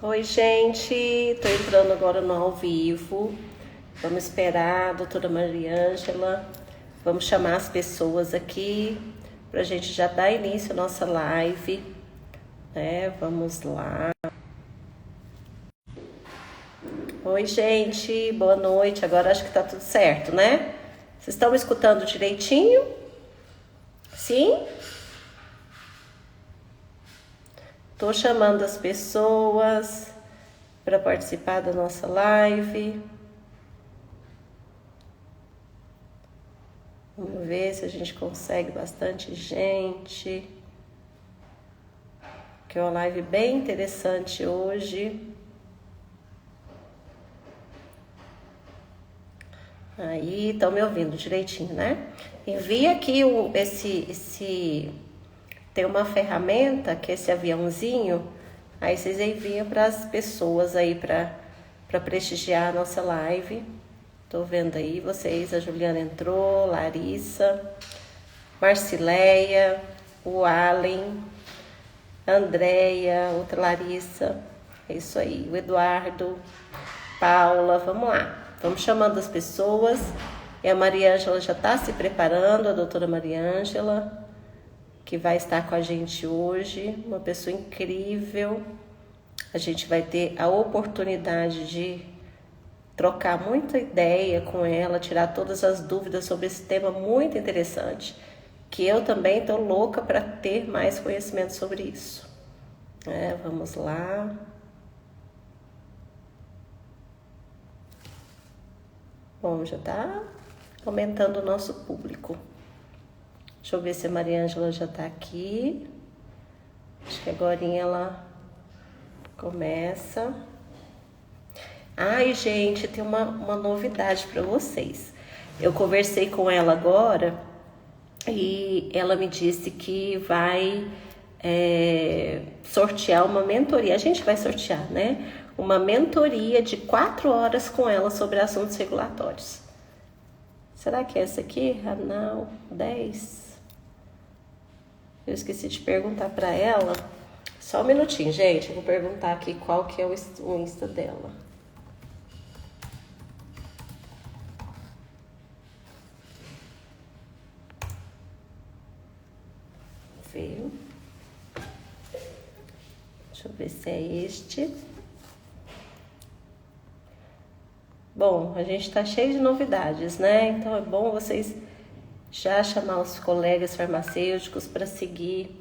Oi, gente, tô entrando agora no ao vivo. Vamos esperar a doutora Mariângela. Vamos chamar as pessoas aqui pra gente já dar início à nossa live, né? Vamos lá. Oi, gente, boa noite. Agora acho que tá tudo certo, né? Vocês estão me escutando direitinho? Sim? Tô chamando as pessoas para participar da nossa live. Vamos ver se a gente consegue bastante gente. Que é uma live bem interessante hoje. Aí, estão me ouvindo direitinho, né? Envia aqui tem uma ferramenta que é esse aviãozinho. Aí vocês enviam para as pessoas aí para prestigiar a nossa live. Tô vendo aí vocês, a Juliana entrou, Larissa, Marcileia, o Allen, Andréia, outra Larissa, é isso aí, o Eduardo, Paula, vamos lá. Vamos chamando as pessoas. E a Mariângela já está se preparando, a doutora Mariângela, que vai estar com a gente hoje, uma pessoa incrível. A gente vai ter a oportunidade de trocar muita ideia com ela, tirar todas as dúvidas sobre esse tema muito interessante, que eu também estou louca para ter mais conhecimento sobre isso. Vamos lá. Bom, já está aumentando o nosso público. Deixa eu ver se a Mariângela já está aqui. Acho que agora ela começa. Ai, gente, tem uma novidade para vocês. Eu conversei com ela agora e ela me disse que vai sortear uma mentoria. A gente vai sortear, né? Uma mentoria de 4 horas com ela sobre assuntos regulatórios. Será que é essa aqui? Ranal 10? Eu esqueci de perguntar para ela. Só um minutinho, gente. Eu vou perguntar aqui qual que é o Insta dela. Ver. Deixa eu ver se é este. Bom, a gente tá cheio de novidades, né? Então é bom vocês já chamar os colegas farmacêuticos para seguir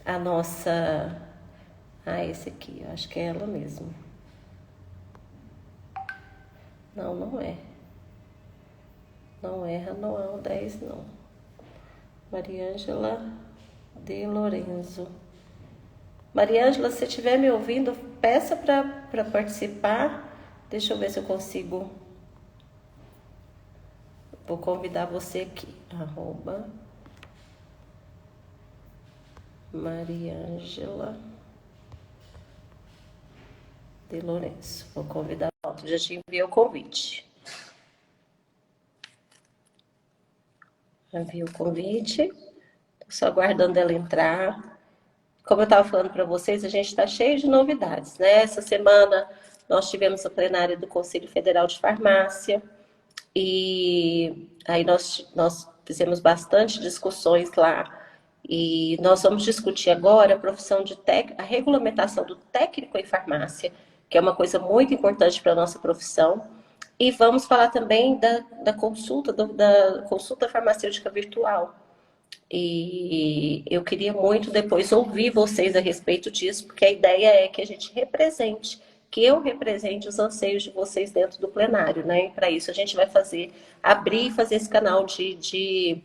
a nossa... esse aqui, eu acho que é ela mesmo. Não, não é. Não é Ranoal 10, não. Mariângela de Lorenzo. Mariângela, se estiver me ouvindo, peça para participar. Deixa eu ver se eu consigo. Vou convidar você aqui. @Mariângela de Lourenço. Vou convidar. Já te enviei o convite. Enviei o convite. Estou só aguardando ela entrar. Como eu estava falando para vocês, a gente está cheio de novidades, né? Essa semana nós tivemos a plenária do Conselho Federal de Farmácia e aí nós fizemos bastante discussões lá e nós vamos discutir agora a profissão de a regulamentação do técnico em farmácia, que é uma coisa muito importante para a nossa profissão. E vamos falar também da consulta farmacêutica virtual. E eu queria muito depois ouvir vocês a respeito disso, porque a ideia é que a gente represente, que eu represente os anseios de vocês dentro do plenário, né? E para isso a gente vai abrir e fazer esse canal de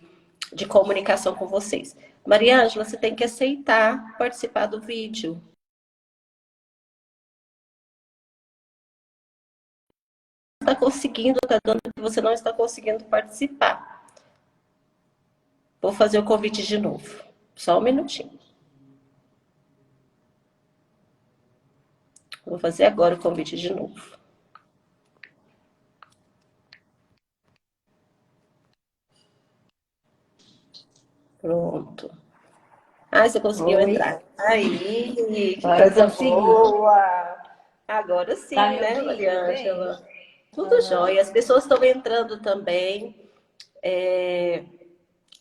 comunicação com vocês. Mariângela, você tem que aceitar participar do vídeo. Está conseguindo, está dando que você não está conseguindo participar. Vou fazer o convite de novo. Só um minutinho. Vou fazer agora o convite de novo. Pronto. Você conseguiu entrar. Aí, que Agora coisa consegui. boa. Agora Tá sim, me né, ouvindo bem? Mariângela? Tudo Aham. jóia. As pessoas estão entrando também. É,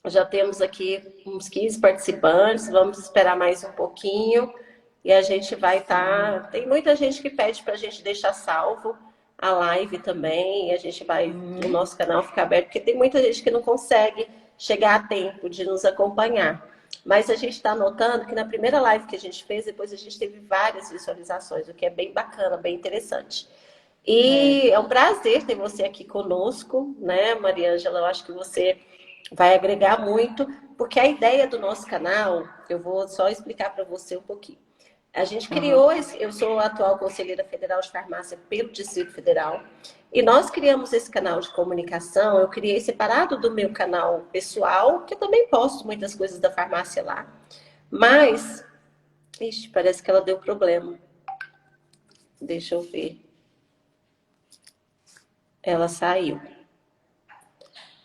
já temos aqui uns 15 participantes. Vamos esperar mais um pouquinho e a gente vai estar. Tem muita gente que pede para a gente deixar salvo a live também. E a gente vai, o Uhum. nosso canal ficar aberto, porque tem muita gente que não consegue chegar a tempo de nos acompanhar. Mas a gente está notando que na primeira live que a gente fez, depois a gente teve várias visualizações, o que é bem bacana, bem interessante. É. E é um prazer ter você aqui conosco, né, Mariângela? Eu acho que você vai agregar muito, porque a ideia do nosso canal, eu vou só explicar para você um pouquinho. A gente Aham. criou, eu sou a atual conselheira federal de farmácia pelo Distrito Federal, e nós criamos esse canal de comunicação. Eu criei separado do meu canal pessoal, que eu também posto muitas coisas da farmácia lá, mas, ixi, parece que ela deu problema. Deixa eu ver. Ela saiu.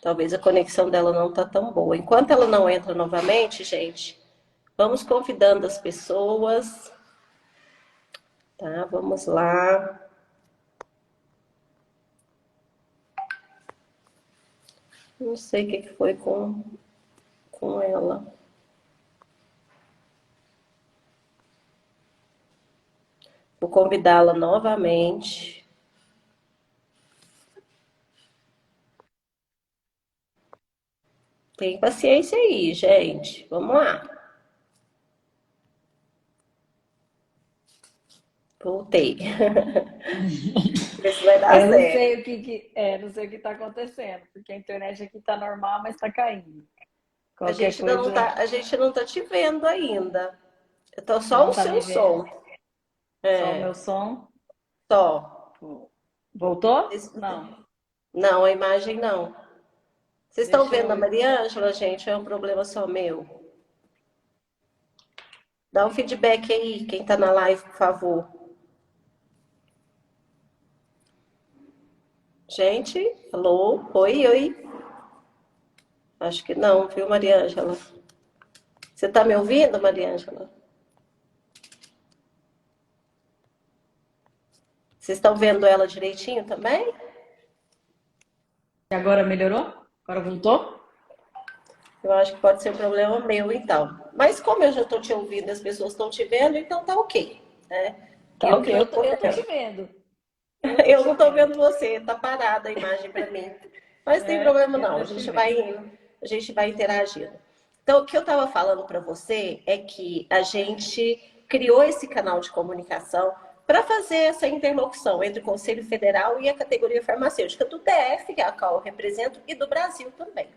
Talvez a conexão dela não tá tão boa. Enquanto ela não entra novamente, gente, vamos convidando as pessoas, tá? Vamos lá. Não sei o que foi com ela. Vou convidá-la novamente. Tem paciência aí, gente. Vamos lá. Voltei. Ver se vai dar Eu não certo. sei não sei o que está acontecendo, porque a internet aqui está normal, mas está caindo. A Qualquer gente ainda não coisa, tá, a gente não tá te vendo ainda. Eu tô só não o tá seu me vendo. som. Só o meu É, som. só. Voltou? Não. Não, a imagem não. Vocês estão Deixa vendo a eu. Mariângela, gente? Ou é um problema só meu? Dá um feedback aí, quem tá na live, por favor. Gente, alô? Oi, oi. Acho que não, viu, Mariângela? Você tá me ouvindo, Mariângela? Vocês estão vendo ela direitinho também? Agora melhorou? Agora voltou? Eu acho que pode ser um problema meu, então. Mas como eu já estou te ouvindo, as pessoas estão te vendo, então tá ok, né? Tá Eu que ok, não estou eu tô te vendo. vendo. Eu tô Eu te não estou vendo. vendo você, tá parada a imagem para mim. Mas tem É, problema eu não, tô te vendo. a gente vai interagindo. Então, o que eu estava falando para você é que a gente criou esse canal de comunicação para fazer essa interlocução entre o Conselho Federal e a categoria farmacêutica do DF, que é a qual eu represento, e do Brasil também.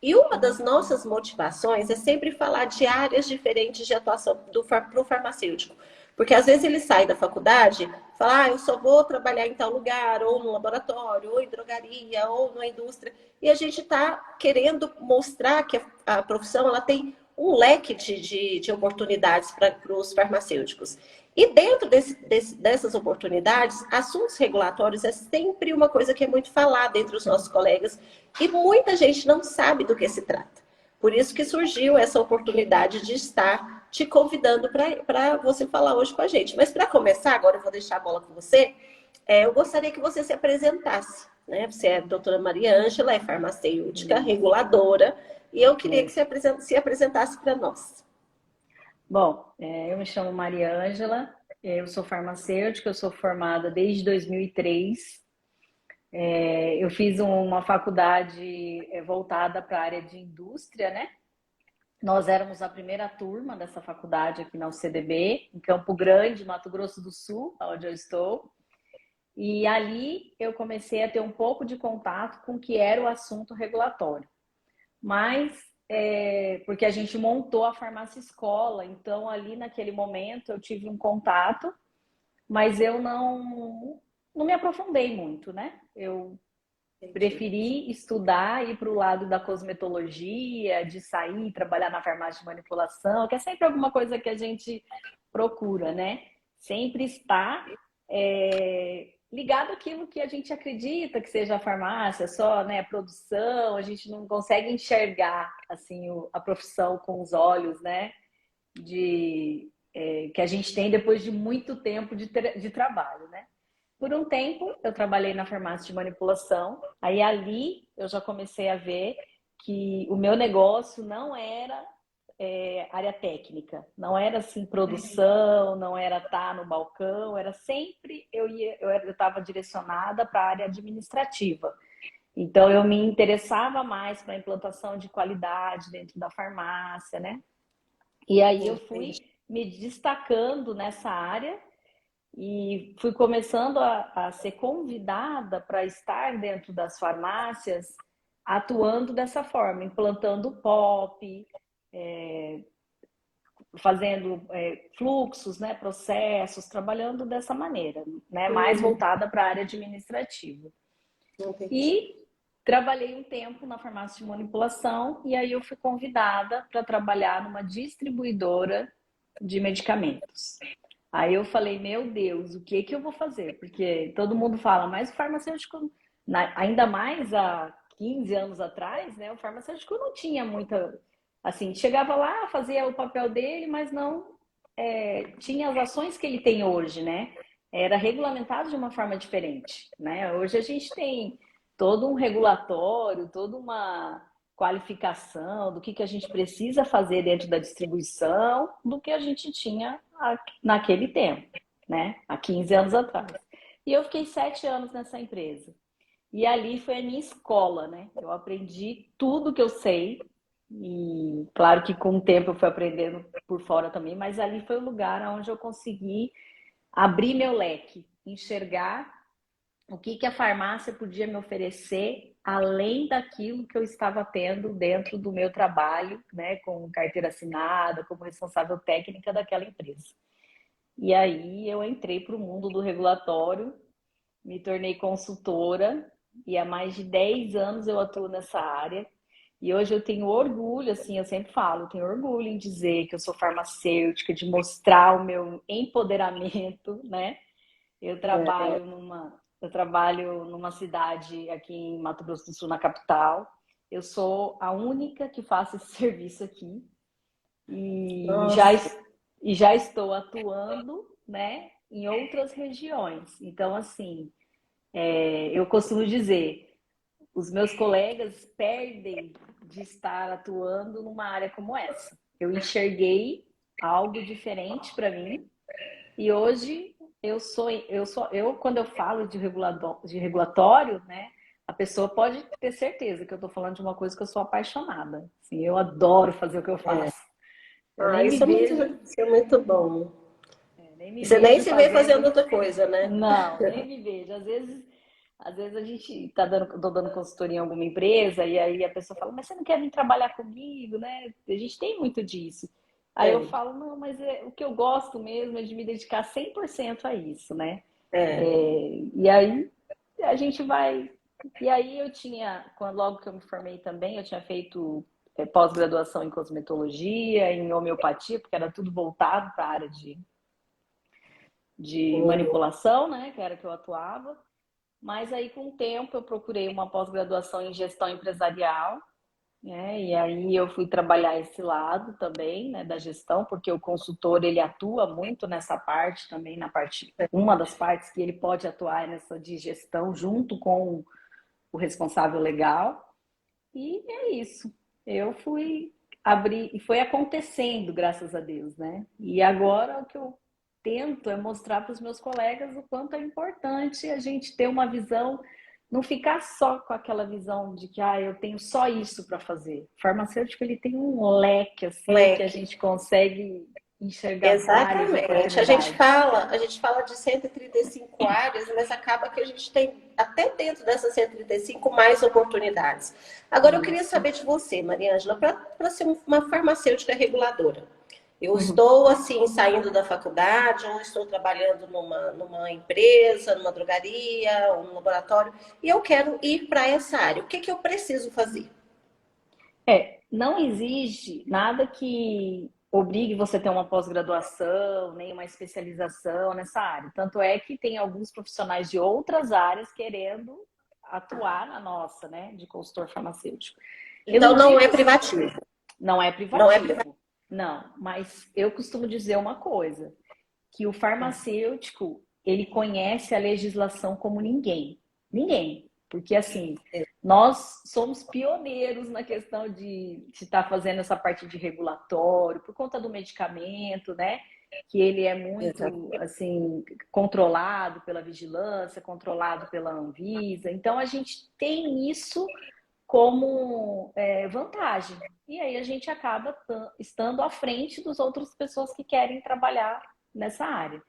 E uma das nossas motivações é sempre falar de áreas diferentes de atuação para o farmacêutico. Porque às vezes ele sai da faculdade e fala, eu só vou trabalhar em tal lugar, ou no laboratório, ou em drogaria, ou na indústria. E a gente está querendo mostrar que a profissão ela tem um leque de oportunidades para os farmacêuticos. E dentro dessas oportunidades, assuntos regulatórios é sempre uma coisa que é muito falada entre os nossos colegas e muita gente não sabe do que se trata. Por isso que surgiu essa oportunidade de estar te convidando para você falar hoje com a gente. Mas para começar, agora eu vou deixar a bola com você. Eu gostaria que você se apresentasse. Né? Você é a doutora Maria Ângela, é farmacêutica, Isso, reguladora, e eu queria que isso. você se apresentasse para nós. Bom, eu me chamo Maria Ângela, eu sou farmacêutica, eu sou formada desde 2003. Eu fiz uma faculdade voltada para a área de indústria, né? Nós éramos a primeira turma dessa faculdade aqui na UCDB, em Campo Grande, Mato Grosso do Sul, onde eu estou. E ali eu comecei a ter um pouco de contato com o que era o assunto regulatório. Mas, porque a gente montou a farmácia escola, então ali naquele momento eu tive um contato, mas eu não me aprofundei muito, né? Eu Entendi. preferi estudar, ir para o lado da cosmetologia, de sair, trabalhar na farmácia de manipulação, que é sempre alguma coisa que a gente procura, né? Sempre está ligado àquilo que a gente acredita que seja a farmácia, só, né, a produção, a gente não consegue enxergar assim a profissão com os olhos, né, de que a gente tem depois de muito tempo de trabalho, né? Por um tempo, eu trabalhei na farmácia de manipulação, aí ali eu já comecei a ver que o meu negócio não era área técnica, não era assim produção, não era estar no balcão, era sempre eu estava direcionada para a área administrativa. Então eu me interessava mais para a implantação de qualidade dentro da farmácia, né? E aí eu fui me destacando nessa área e fui começando a ser convidada para estar dentro das farmácias atuando dessa forma, implantando POP, fazendo fluxos, né, processos, trabalhando dessa maneira, né, mais voltada para a área administrativa. E trabalhei um tempo na farmácia de manipulação e aí eu fui convidada para trabalhar numa distribuidora de medicamentos. Aí eu falei, meu Deus, o que eu vou fazer? Porque todo mundo fala, mas o farmacêutico, ainda mais há 15 anos atrás, né, o farmacêutico não tinha muita, assim, chegava lá, fazia o papel dele, mas não tinha as ações que ele tem hoje, né? Era regulamentado de uma forma diferente, né? Hoje a gente tem todo um regulatório, toda uma qualificação do que a gente precisa fazer dentro da distribuição do que a gente tinha naquele tempo, né? Há 15 anos atrás. E eu fiquei 7 anos nessa empresa. E ali foi a minha escola, né? Eu aprendi tudo que eu sei. E claro que com o tempo eu fui aprendendo por fora também, mas ali foi o lugar onde eu consegui abrir meu leque, enxergar o que a farmácia podia me oferecer além daquilo que eu estava tendo dentro do meu trabalho, né, com carteira assinada, como responsável técnica daquela empresa. E aí eu entrei para o mundo do regulatório, me tornei consultora e há mais de 10 anos eu atuo nessa área. E hoje eu tenho orgulho, assim, eu sempre falo, eu tenho orgulho em dizer que eu sou farmacêutica, de mostrar o meu empoderamento, né? Eu trabalho numa cidade aqui em Mato Grosso do Sul, na capital. Eu sou a única que faço esse serviço aqui e já estou atuando, né, em outras regiões. Então, assim, eu costumo dizer, os meus colegas perdem de estar atuando numa área como essa. Eu enxerguei algo diferente para mim e hoje eu quando eu falo de regulatório, né, a pessoa pode ter certeza que eu estou falando de uma coisa que eu sou apaixonada. Assim, eu adoro fazer o que eu faço. Eu nem me vejo, Isso é muito bom. nem me Você nem vejo se vê fazendo fazendo. outra coisa, né? Não, nem me vejo. Às vezes a gente tô dando consultoria em alguma empresa e aí a pessoa fala, mas você não quer vir trabalhar comigo, né? A gente tem muito disso. Aí eu falo, não, mas o que eu gosto mesmo é de me dedicar 100% a isso, né? E aí a gente vai. E aí eu tinha, logo que eu me formei também, eu tinha feito pós-graduação em cosmetologia, em homeopatia, porque era tudo voltado para a área de manipulação, né? Que era que eu atuava. Mas aí, com o tempo, eu procurei uma pós-graduação em gestão empresarial, né? E aí eu fui trabalhar esse lado também, né, da gestão, porque o consultor, ele atua muito nessa parte também, uma das partes que ele pode atuar é nessa de gestão, junto com o responsável legal. E é isso. Eu fui abrir, e foi acontecendo, graças a Deus, né? E agora o que eu tento é mostrar para os meus colegas o quanto é importante a gente ter uma visão, não ficar só com aquela visão de que eu tenho só isso para fazer. O farmacêutico, ele tem um leque assim que a gente consegue enxergar várias Exatamente. oportunidades. A gente fala de 135 áreas, mas acaba que a gente tem, até dentro dessas 135, mais oportunidades. Agora, eu queria Isso. saber de você, Mariângela, para ser uma farmacêutica reguladora. Eu estou, assim, saindo da faculdade, ou estou trabalhando numa empresa, numa drogaria, ou num laboratório, e eu quero ir para essa área. O que eu preciso fazer? Não existe nada que obrigue você a ter uma pós-graduação, nem uma especialização nessa área. Tanto é que tem alguns profissionais de outras áreas querendo atuar na nossa, né, de consultor farmacêutico. Eu Então, não não digo é assim, privativo. não é Não é privativo. privativo. Não, mas eu costumo dizer uma coisa, que o farmacêutico, ele conhece a legislação como ninguém. Ninguém. Porque, assim, nós somos pioneiros na questão de estar fazendo essa parte de regulatório, por conta do medicamento, né? Que ele é muito, assim, controlado pela vigilância, controlado pela Anvisa. Então, a gente tem isso como vantagem. E aí a gente acaba estando à frente das outras pessoas que querem trabalhar nessa área.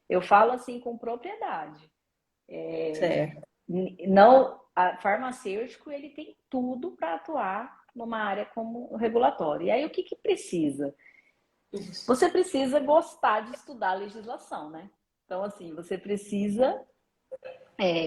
Eu falo assim com propriedade. Certo. Não, a farmacêutico ele tem tudo para atuar numa área como regulatório. E aí o que, que precisa? Isso. Você precisa gostar de estudar a legislação, né? Então, assim, você precisa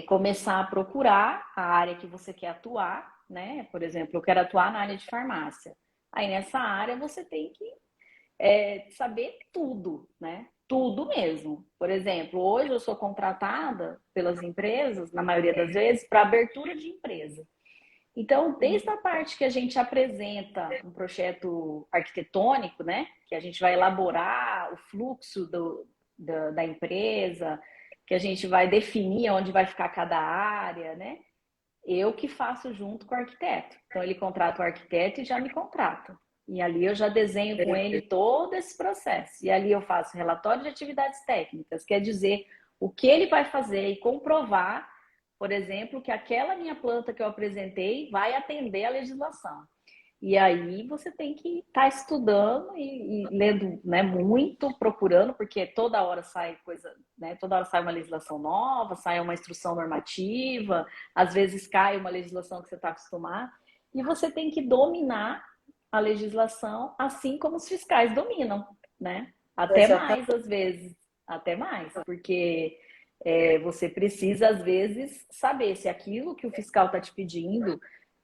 começar a procurar a área que você quer atuar, né? Por exemplo, eu quero atuar na área de farmácia. Aí nessa área você tem que saber tudo, né? Tudo mesmo. Por exemplo, hoje eu sou contratada pelas empresas, na maioria das vezes, para abertura de empresa. Então, desde a parte que a gente apresenta um projeto arquitetônico, né? Que a gente vai elaborar o fluxo da empresa, que a gente vai definir onde vai ficar cada área, né? Eu que faço junto com o arquiteto. Então, ele contrata o arquiteto e já me contrata. E ali eu já desenho com ele todo esse processo. E ali eu faço relatório de atividades técnicas, quer dizer, o que ele vai fazer e comprovar, por exemplo, que aquela minha planta que eu apresentei vai atender a legislação. E aí você tem que estar estudando e lendo, né, muito, procurando, porque toda hora sai coisa, né, toda hora sai uma legislação nova, sai uma instrução normativa, às vezes cai uma legislação que você está acostumado, e você tem que dominar a legislação assim como os fiscais dominam, né? Até mais, Exatamente. às vezes, até mais, porque você precisa, às vezes, saber se aquilo que o fiscal está te pedindo,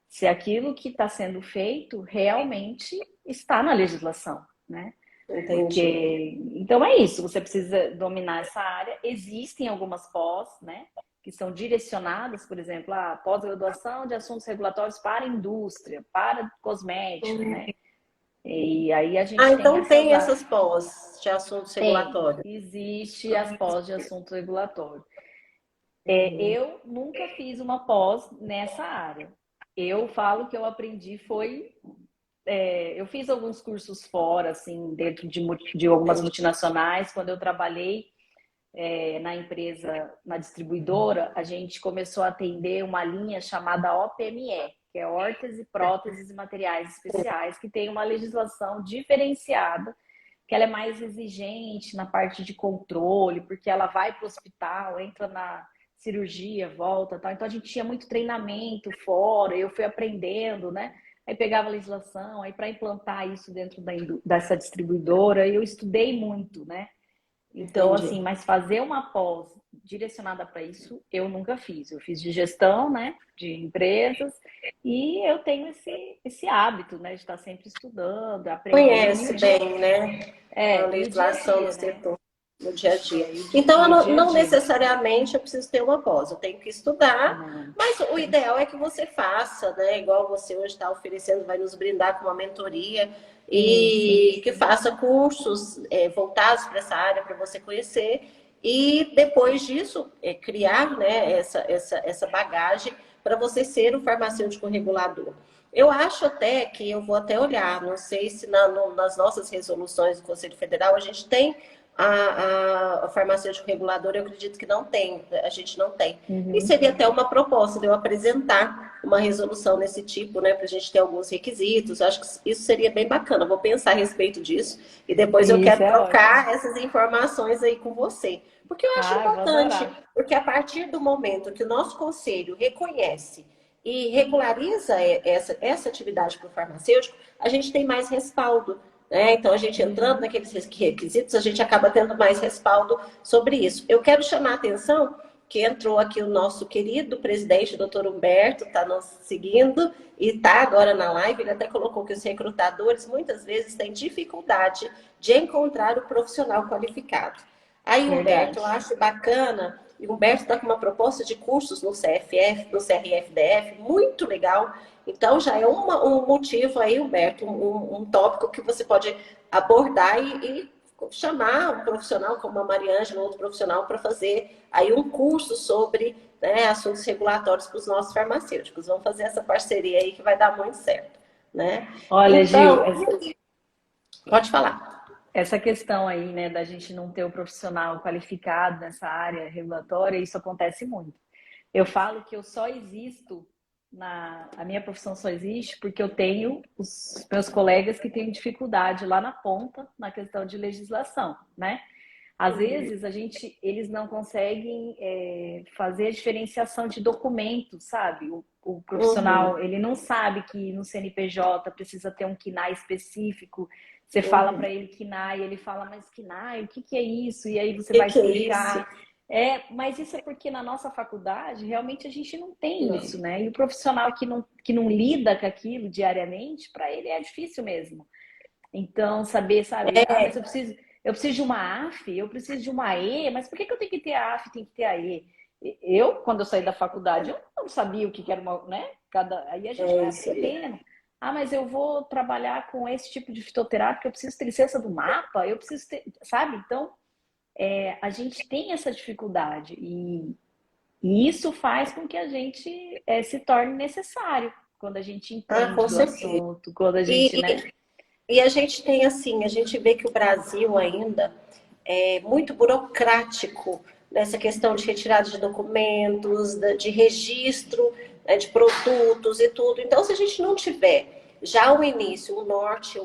se aquilo que está sendo feito realmente está na legislação, né? Entendi. Porque, então é isso, você precisa dominar essa área. Existem algumas pós, né, que são direcionadas, por exemplo, a pós-graduação de assuntos regulatórios para a indústria, para cosmético, né? E aí a Ah, gente tem então essas tem áreas. essas pós de assuntos Tem, regulatórios. existe as pós de assuntos regulatórios. Eu nunca fiz uma pós nessa área. Eu falo que eu aprendi foi eu fiz alguns cursos fora, assim, dentro de algumas Entendi. multinacionais. Quando eu trabalhei na empresa, na distribuidora, a gente começou a atender uma linha chamada OPME, que é órtese, próteses e materiais especiais, que tem uma legislação diferenciada, que ela é mais exigente na parte de controle, porque ela vai para o hospital, entra na cirurgia, volta, tal. Então a gente tinha muito treinamento fora, eu fui aprendendo, né? Aí pegava a legislação, aí para implantar isso dentro dessa distribuidora, eu estudei muito, né? Então, Entendi. assim, mas fazer uma pós direcionada para isso, eu nunca fiz. Eu fiz de gestão, né, de empresas, e eu tenho esse hábito, né, de estar sempre estudando, aprendendo, Conhece bem, né, a e o dia a legislação do dia, né? setor no dia a dia. Então, E eu o não, dia a não dia. necessariamente eu preciso ter uma pós, eu tenho que estudar, Não. mas o ideal é que você faça, né, igual você hoje está oferecendo, vai nos brindar com uma mentoria Isso. e que faça cursos voltados para essa área para você conhecer e depois disso criar, né, essa bagagem para você ser o farmacêutico regulador. Eu acho até que eu vou até olhar, não sei se nas nossas resoluções do Conselho Federal a gente tem a farmacêutico regulador, eu acredito que não tem, a gente não tem. E Uhum. seria até uma proposta de eu apresentar uma resolução desse tipo, né, para a gente ter alguns requisitos. Eu acho que isso seria bem bacana. Eu vou pensar a respeito disso e depois eu Isso quero é ótimo. trocar essas informações aí com você. Porque eu acho Ah, eu vou importante, adorar. porque a partir do momento que o nosso conselho reconhece e regulariza essa atividade para o farmacêutico, a gente tem mais respaldo. Né? Então, a gente entrando Uhum. naqueles requisitos, a gente acaba tendo mais respaldo sobre isso. Eu quero chamar a atenção que entrou aqui o nosso querido presidente, o doutor Humberto, está nos seguindo e está agora na live. Ele até colocou que os recrutadores muitas vezes têm dificuldade de encontrar o profissional qualificado. Aí, Humberto, eu Verdade. acho bacana. E o Humberto está com uma proposta de cursos no CFF, no CRFDF, muito legal. Então, já é um motivo aí, Humberto, um tópico que você pode abordar e chamar um profissional como a Mariângela, outro profissional, para fazer aí um curso sobre, né, assuntos regulatórios para os nossos farmacêuticos. Vamos fazer essa parceria aí que vai dar muito certo, né? Olha, Gil, Então, pode falar. essa questão aí, né, da gente não ter o profissional qualificado nessa área regulatória, isso acontece muito. Eu falo que eu só existo a minha profissão só existe porque eu tenho os meus colegas que têm dificuldade lá na ponta na questão de legislação, né? Às vezes eles não conseguem fazer a diferenciação de documentos, sabe? O profissional, ele não sabe que no CNPJ precisa ter um KNAI específico. Você fala para ele KNAI, ele fala, mas KNAI, o que que é isso? E aí você vai Que é isso? explicar. Mas isso é porque na nossa faculdade realmente a gente não tem Não. isso, né? E o profissional que não lida com aquilo diariamente, para ele é difícil mesmo. Então, sabe, mas eu preciso de uma AF, eu preciso de uma E, mas por que eu tenho que ter a AF, tem que ter a E? Eu, quando eu saí da faculdade, eu não sabia o que era uma, né? Aí a gente É vai isso aí. aprendendo. Ah, mas eu vou trabalhar com esse tipo de fitoterápico, eu preciso ter licença do mapa, eu preciso ter, sabe? Então, a gente tem essa dificuldade e isso faz com que a gente se torne necessário quando a gente Ah, entende com do certeza. assunto, quando a gente, E, né? e a gente tem assim, a gente vê que o Brasil ainda é muito burocrático nessa questão de retirada de documentos, de registro, né, de produtos e tudo. Então, se a gente não tiver já o início, o norte,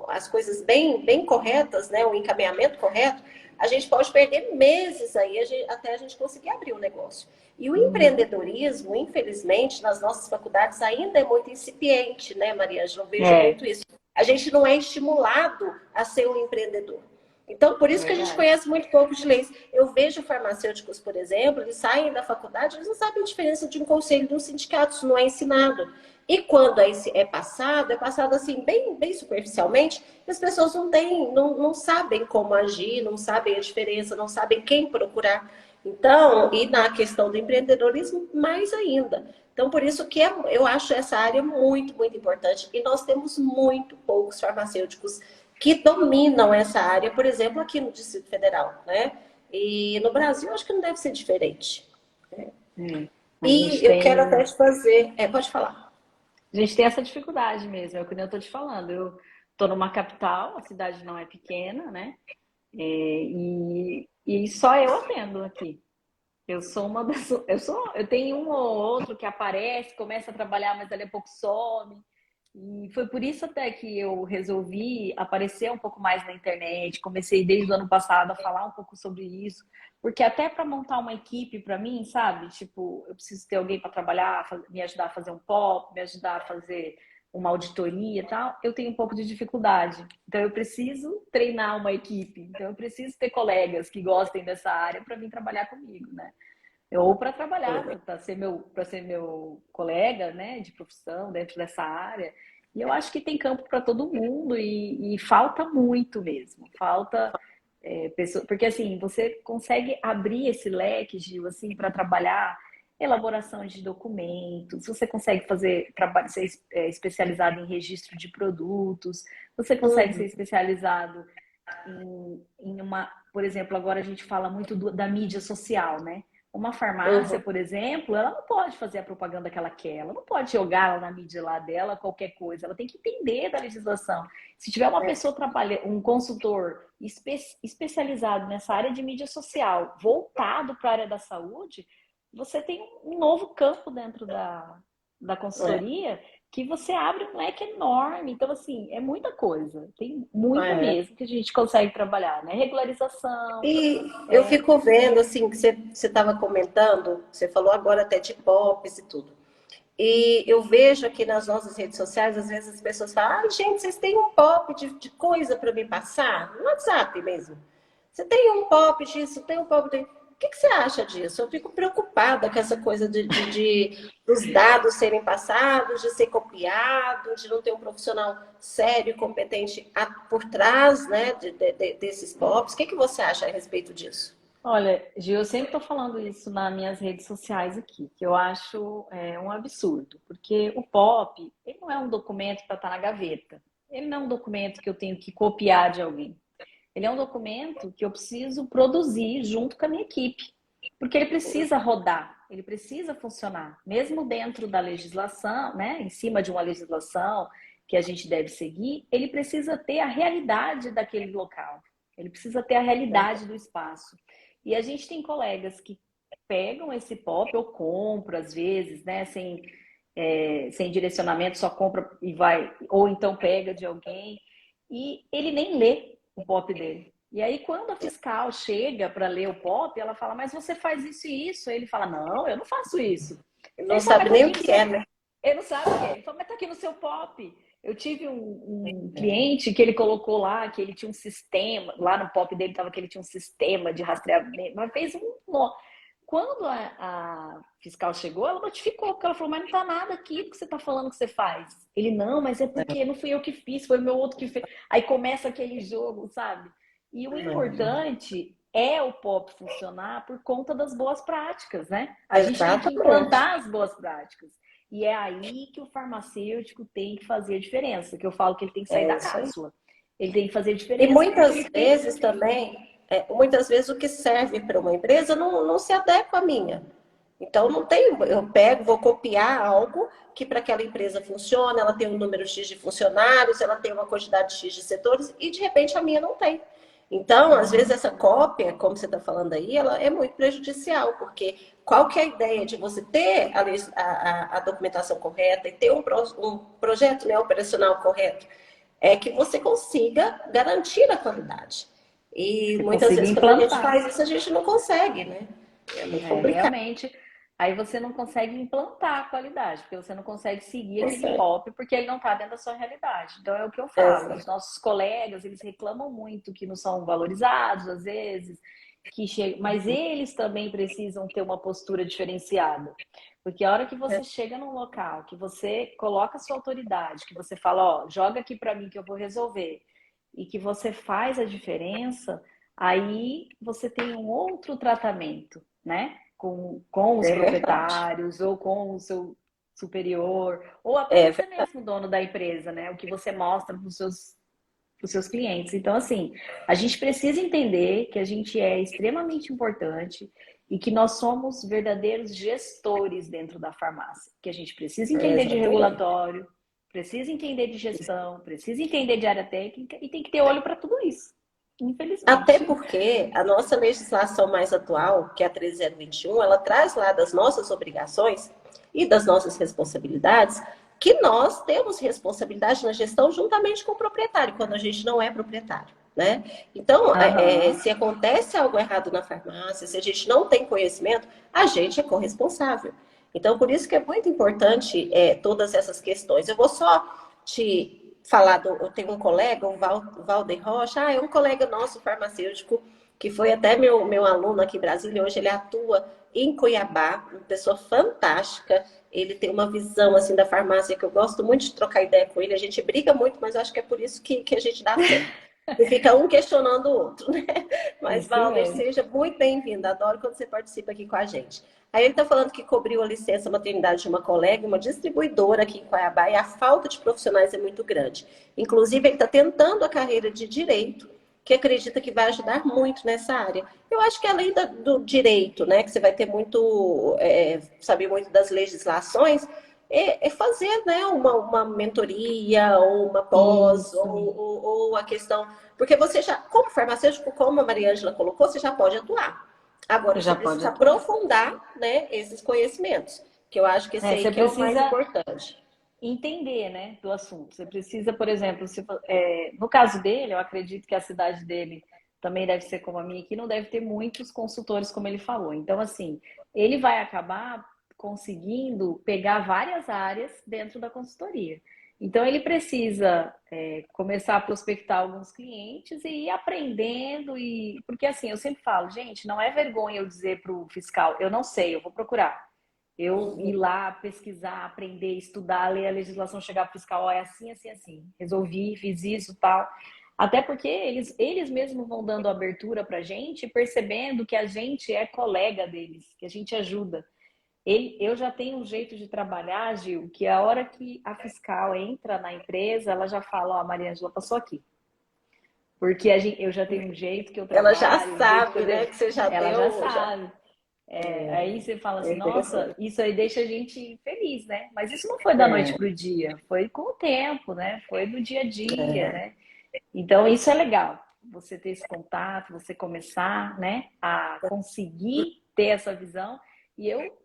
as coisas bem corretas, né, o encaminhamento correto, a gente pode perder meses aí até a gente conseguir abrir o negócio. E o empreendedorismo, infelizmente, nas nossas faculdades ainda é muito incipiente, né, Maria? Eu vejo É, muito isso. A gente não é estimulado a ser um empreendedor. Então, por isso que a gente verdade. conhece muito pouco de leis. Eu vejo farmacêuticos, por exemplo, eles saem da faculdade, eles não sabem a diferença de um conselho de um sindicato, isso não é ensinado. E quando é passado assim, bem superficialmente, as pessoas não sabem como agir, não sabem a diferença, não sabem quem procurar. Então, e na questão do empreendedorismo, mais ainda. Então, por isso que eu acho essa área muito importante. E nós temos muito poucos farmacêuticos que dominam essa área, por exemplo, aqui no Distrito Federal, né? E no Brasil, acho que não deve ser diferente. A gente E eu quero até tem, te fazer. Pode falar. a gente tem essa dificuldade mesmo, é o que eu tô te falando. Eu tô numa capital, a cidade não é pequena, né? E só eu atendo aqui. Eu sou uma das, eu tenho um ou outro que aparece, começa a trabalhar, mas dali a pouco some. E foi por isso até que eu resolvi aparecer um pouco mais na internet. Comecei desde o ano passado a falar um pouco sobre isso, porque até para montar uma equipe para mim, sabe? Tipo, eu preciso ter alguém para trabalhar, me ajudar a fazer um POP, me ajudar a fazer uma auditoria e tal. Eu tenho um pouco de dificuldade. Então eu preciso treinar uma equipe. Então eu preciso ter colegas que gostem dessa área para vir trabalhar comigo, né? Ou para trabalhar, para ser meu colega, né, de profissão dentro dessa área. E eu acho que tem campo para todo mundo e falta muito mesmo. Falta pessoa, porque assim você consegue abrir esse leque, Gil, assim, para trabalhar elaboração de documentos. Você consegue fazer trabalho, ser especializado em registro de produtos. Você consegue ser Uhum, especializado em uma, por exemplo, agora a gente fala muito da mídia social, né? Uma farmácia, uhum. por exemplo, ela não pode fazer a propaganda que ela quer, ela não pode jogar lá na mídia lá dela qualquer coisa, ela tem que entender da legislação. Se tiver uma É. pessoa trabalhando, um consultor especializado nessa área de mídia social, voltado para a área da saúde, você tem um novo campo dentro da consultoria que você abre um leque enorme. Então, assim, é muita coisa. Tem muito É. mesmo que a gente consegue trabalhar, né? Regularização. E eu fico vendo, assim, que você estava comentando, você falou agora até de POPs e tudo. E eu vejo aqui nas nossas redes sociais, às vezes as pessoas falam, ai, gente, vocês têm um POP de coisa para me passar? No WhatsApp mesmo. Você tem um POP disso, tem um POP de... O que você acha disso? Eu fico preocupada com essa coisa dos dados serem passados, de ser copiado, de não ter um profissional sério, competente por trás, né, desses POPs. O que você acha a respeito disso? Olha, Gil, eu sempre estou falando isso nas minhas redes sociais aqui, que eu acho um absurdo, porque o POP, ele não é um documento para estar na gaveta, ele não é um documento que eu tenho que copiar de alguém, ele é um documento que eu preciso produzir junto com a minha equipe, porque ele precisa rodar, ele precisa funcionar, mesmo dentro da legislação, né, em cima de uma legislação que a gente deve seguir, ele precisa ter a realidade daquele local, ele precisa ter a realidade do espaço. E a gente tem colegas que pegam esse pop ou compram às vezes, né, sem direcionamento, só compra e vai, ou então pega de alguém e ele nem lê o pop dele. E aí, quando a fiscal chega para ler o pop, ela fala, mas você faz isso e isso. Aí ele fala, não, eu não faço isso. Não Ele fala, sabe mas tá nem o aqui no que seu. é, né? Ele não sabe o que é. Ele fala, mas tá aqui no seu pop. Eu tive um cliente que ele colocou lá, que ele tinha um sistema, lá no pop dele estava que ele tinha um sistema de rastreamento, mas fez um nó. Quando a fiscal chegou, ela notificou, porque ela falou, mas não tá nada aqui do que você tá falando que você faz. Ele, não, mas é porque não fui eu que fiz, foi o meu outro que fez. Aí começa aquele jogo, sabe? E o importante é o POP funcionar por conta das boas práticas, né? A gente tem que Exatamente. implantar as boas práticas. E é aí que o farmacêutico tem que fazer a diferença, que eu falo que ele tem que sair É da isso aí. cápsula. Ele tem que fazer a E diferença porque muitas ele tem. vezes também, muitas vezes o que serve para uma empresa não se adequa à minha. Então não tem, eu pego, vou copiar algo que para aquela empresa funciona, ela tem um número X de funcionários, ela tem uma quantidade X de setores e de repente a minha não tem. Então, às vezes Uhum. essa cópia, como você está falando aí, ela é muito prejudicial, porque qual que é a ideia de você ter a documentação correta e ter um projeto, né, operacional correto? É que você consiga garantir a qualidade. E Você muitas consiga vezes, quando a gente implantar. faz isso, a gente não consegue, né? É muito É, complicado. realmente. Aí você não consegue implantar a qualidade, porque você não consegue seguir aquele Consegue. pop, porque ele não está dentro da sua realidade. Então é o que eu falo. Os Exato. nossos colegas, eles reclamam muito que não são valorizados, às vezes, mas eles também precisam ter uma postura diferenciada. Porque a hora que você chega num local, que você coloca a sua autoridade, que você fala, ó, joga aqui para mim que eu vou resolver, e que você faz a diferença, aí você tem um outro tratamento, né? Com os É verdade. proprietários ou com o seu superior, ou até É você verdade. mesmo, dono da empresa, né? O que você mostra para os seus clientes. Então, assim, a gente precisa entender que a gente é extremamente importante e que nós somos verdadeiros gestores dentro da farmácia. Que a gente precisa entender de Exatamente. regulatório, precisa entender de gestão, precisa entender de área técnica e tem que ter olho para tudo isso, Até infelizmente. porque a nossa legislação mais atual, que é a 13021, ela traz lá das nossas obrigações e das nossas responsabilidades, que nós temos responsabilidade na gestão juntamente com o proprietário, quando a gente não é proprietário, né? Então, Aham. se acontece algo errado na farmácia, se a gente não tem conhecimento, a gente é corresponsável. Então, por isso que é muito importante todas essas questões. Eu vou só te falar, eu tenho um colega, o Valder Rocha, é um colega nosso farmacêutico, que foi até meu aluno aqui em Brasília, hoje ele atua em Cuiabá, uma pessoa fantástica, ele tem uma visão assim da farmácia que eu gosto muito de trocar ideia com ele, a gente briga muito, mas acho que é por isso que a gente dá certo. E fica um questionando o outro, né? Mas, Isso Valder, mesmo. seja muito bem-vindo. Adoro quando você participa aqui com a gente. Aí ele está falando que cobriu a licença maternidade de uma colega, uma distribuidora aqui em Cuiabá, e a falta de profissionais é muito grande. Inclusive, ele está tentando a carreira de direito, que acredita que vai ajudar muito nessa área. Eu acho que além do direito, né, que você vai ter muito, saber muito das legislações, fazer né, uma mentoria, ou uma pós, Isso. ou a questão. Porque você já, como farmacêutico, como a Maria Ângela colocou, você já pode atuar. Agora, você Já pode precisa atuar. aprofundar né, esses conhecimentos, que eu acho que esse aí Você que é o mais precisa importante. entender, né, do assunto. Você precisa, por exemplo, no caso dele, eu acredito que a cidade dele também deve ser como a minha aqui, não deve ter muitos consultores, como ele falou. Então, assim, ele vai acabar conseguindo pegar várias áreas dentro da consultoria. Então, ele precisa começar a prospectar alguns clientes e ir aprendendo. Porque, assim, eu sempre falo, gente, não é vergonha eu dizer para o fiscal, eu não sei, eu vou procurar. Eu ir lá, pesquisar, aprender, estudar, ler a legislação, chegar para o fiscal, ó, é assim, assim, assim. Resolvi, fiz isso, tal. Até porque eles mesmos vão dando abertura para a gente, percebendo que a gente é colega deles, que a gente ajuda. Eu já tenho um jeito de trabalhar, Gil, que a hora que a fiscal entra na empresa, ela já fala, ó, a Maria Ângela passou aqui. Porque eu já tenho um jeito que eu Ela já trabalho, um jeito que eu sabe, né, devo. que você já Ela já deu, já sabe. Aí você fala é assim, nossa, interessante. isso aí deixa a gente feliz, né? Mas isso não foi da noite É, para o dia, foi com o tempo, né? Foi do dia a dia, é. né? Então isso é legal, você ter esse contato, você começar, né, a conseguir ter essa visão. E eu,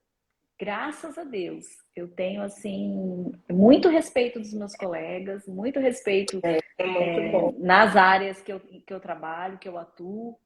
graças a Deus, eu tenho assim muito respeito dos meus colegas, muito respeito É muito bom. nas áreas que eu trabalho, que eu atuo.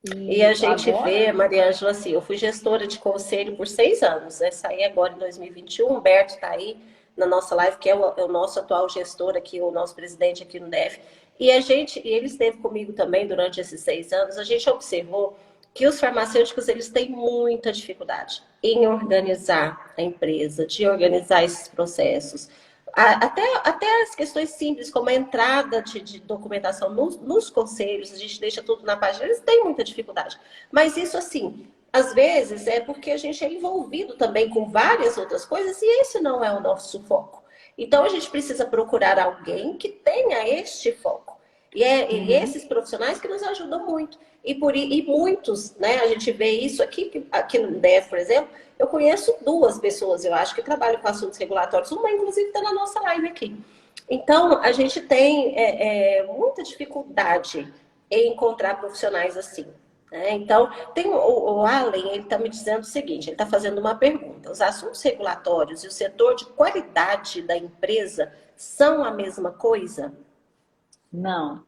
E a E gente vê, agora, Maria Ângela, assim, eu fui gestora de conselho por 6 anos, né? Saí agora em 2021, o Humberto está aí na nossa live, que é o nosso atual gestor aqui, o nosso presidente aqui no DF. E ele esteve comigo também durante esses 6 anos, a gente observou que os farmacêuticos, eles têm muita dificuldade em organizar a empresa, de organizar esses processos. Até as questões simples, como a entrada de documentação nos conselhos, a gente deixa tudo na página, eles têm muita dificuldade. Mas isso, assim, às vezes é porque a gente é envolvido também com várias outras coisas e esse não é o nosso foco. Então, a gente precisa procurar alguém que tenha este foco. E uhum, esses profissionais que nos ajudam muito. E muitos, né? A gente vê isso aqui no DF, por exemplo, eu conheço 2 pessoas, eu acho, que trabalham com assuntos regulatórios. Uma, inclusive, está na nossa live aqui. Então, a gente tem muita dificuldade em encontrar profissionais assim. Né? Então, tem o Allen, ele está me dizendo o seguinte, ele está fazendo uma pergunta. Os assuntos regulatórios e o setor de qualidade da empresa são a mesma coisa? não.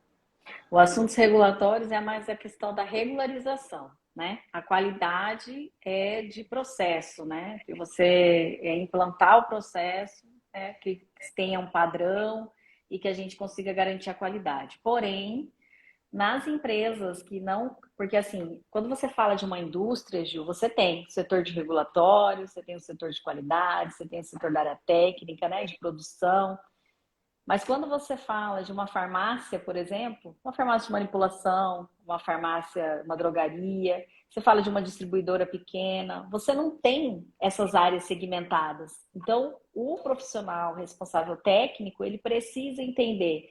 O assuntos regulatórios é mais a questão da regularização, né? A qualidade é de processo, né? Que você implantar o processo, que tenha um padrão e que a gente consiga garantir a qualidade. Porém, nas empresas que não. Porque, assim, quando você fala de uma indústria, Gil, você tem o setor de regulatório, você tem o setor de qualidade, você tem o setor da área técnica, né? De produção. Mas quando você fala de uma farmácia, por exemplo, uma farmácia de manipulação, uma farmácia, uma drogaria, você fala de uma distribuidora pequena, você não tem essas áreas segmentadas. Então, o profissional responsável técnico, ele precisa entender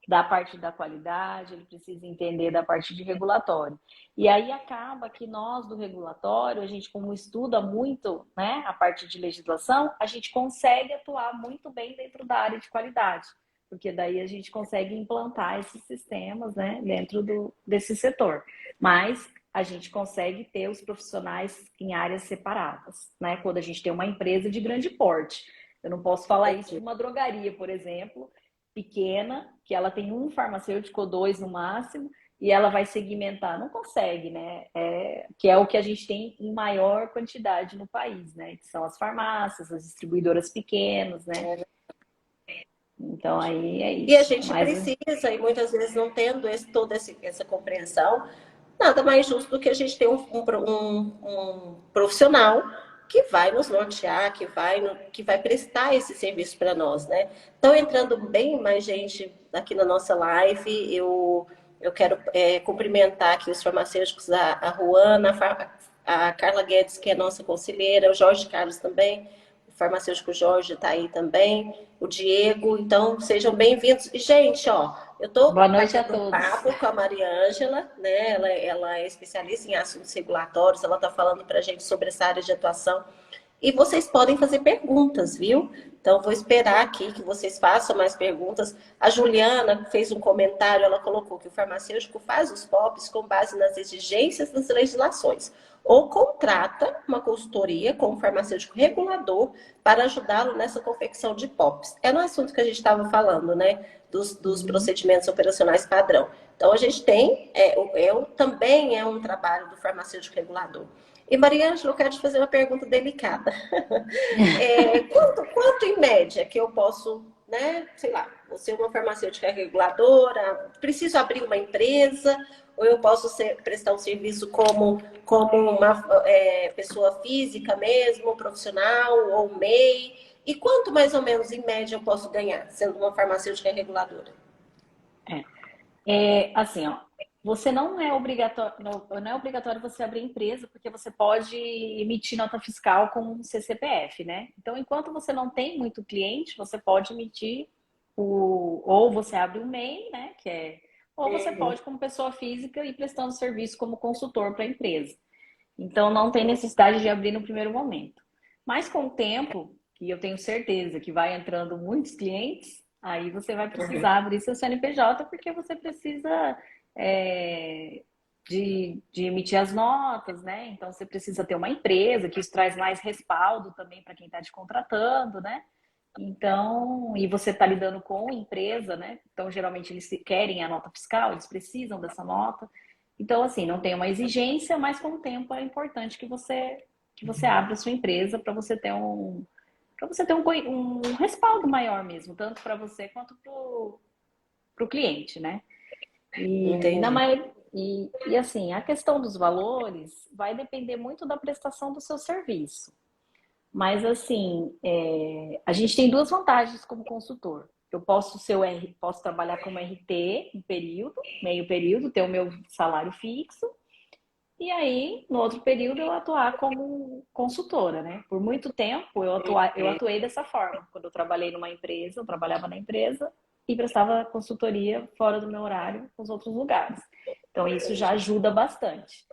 da parte da qualidade, ele precisa entender da parte de regulatório. E aí acaba que nós do regulatório, a gente como estuda muito, né, a parte de legislação, a gente consegue atuar muito bem dentro da área de qualidade porque daí a gente consegue implantar esses sistemas, né, dentro desse setor. Mas a gente consegue ter os profissionais em áreas separadas, né, quando a gente tem uma empresa de grande porte. Eu não posso falar isso de uma drogaria, por exemplo, pequena, que ela tem um farmacêutico ou 2 no máximo, e ela vai segmentar. Não consegue, né? Que é o que a gente tem em maior quantidade no país, né? Que são as farmácias, as distribuidoras pequenas, né? Então aí é E a isso. gente Mas precisa, e muitas vezes não tendo toda essa compreensão, nada mais justo do que a gente ter um profissional que vai nos nortear, que vai prestar esse serviço para nós, né? Então, entrando bem mais gente aqui na nossa live, eu quero cumprimentar aqui os farmacêuticos, a Ruana, a Carla Guedes, que é nossa conselheira, o Jorge Carlos também, o farmacêutico Jorge está aí também, o Diego, então sejam bem-vindos. E, gente, ó, eu estou boa noite a batendo um todos. papo com a Maria Ângela, né? Ela é especialista em assuntos regulatórios, ela está falando para a gente sobre essa área de atuação. E vocês podem fazer perguntas, viu? Então, vou esperar aqui que vocês façam mais perguntas. A Juliana fez um comentário, ela colocou que o farmacêutico faz os POPs com base nas exigências das legislações, ou contrata uma consultoria com um farmacêutico regulador para ajudá-lo nessa confecção de POPs. É no assunto que a gente estava falando, né? Dos Uhum. procedimentos operacionais padrão. Então, a gente tem, também é um trabalho do farmacêutico regulador. E, Mariângela, eu quero te fazer uma pergunta delicada. Quanto em média que eu posso, né, sei lá, vou ser uma farmacêutica reguladora, preciso abrir uma empresa, ou eu posso prestar um serviço como uma pessoa física mesmo, profissional, ou MEI? E quanto mais ou menos em média eu posso ganhar, sendo uma farmacêutica reguladora? É. Assim, ó, você não é obrigatório, não é obrigatório você abrir empresa, porque você pode emitir nota fiscal com um CCPF, né? Então, enquanto você não tem muito cliente, você pode emitir ou você abre um MEI, né? Ou você Uhum. pode, como pessoa física, ir prestando serviço como consultor para a empresa. Então, não tem necessidade de abrir no primeiro momento. Mas com o tempo, que eu tenho certeza que vai entrando muitos clientes, aí você vai Uhum. precisar abrir seu CNPJ, porque você precisa é, de emitir as notas, né? Então, você precisa ter uma empresa, que isso traz mais respaldo também para quem está te contratando, né? Então, e você está lidando com empresa, né? Então, geralmente eles querem a nota fiscal, eles precisam dessa nota. Então, assim, não tem uma exigência, mas com o tempo é importante que você abra a sua empresa para você ter um respaldo maior mesmo, tanto para você quanto para o cliente, né? E, na Entendi. maioria, e assim, a questão dos valores vai depender muito da prestação do seu serviço. Mas assim, a gente tem duas vantagens como consultor. Eu posso trabalhar como RT um período, meio período, ter o meu salário fixo, e aí, no outro período, eu atuar como consultora, né? Por muito tempo eu atuei dessa forma. Quando eu trabalhei numa empresa, eu trabalhava na empresa e prestava consultoria fora do meu horário nos outros lugares. Então, isso já ajuda bastante.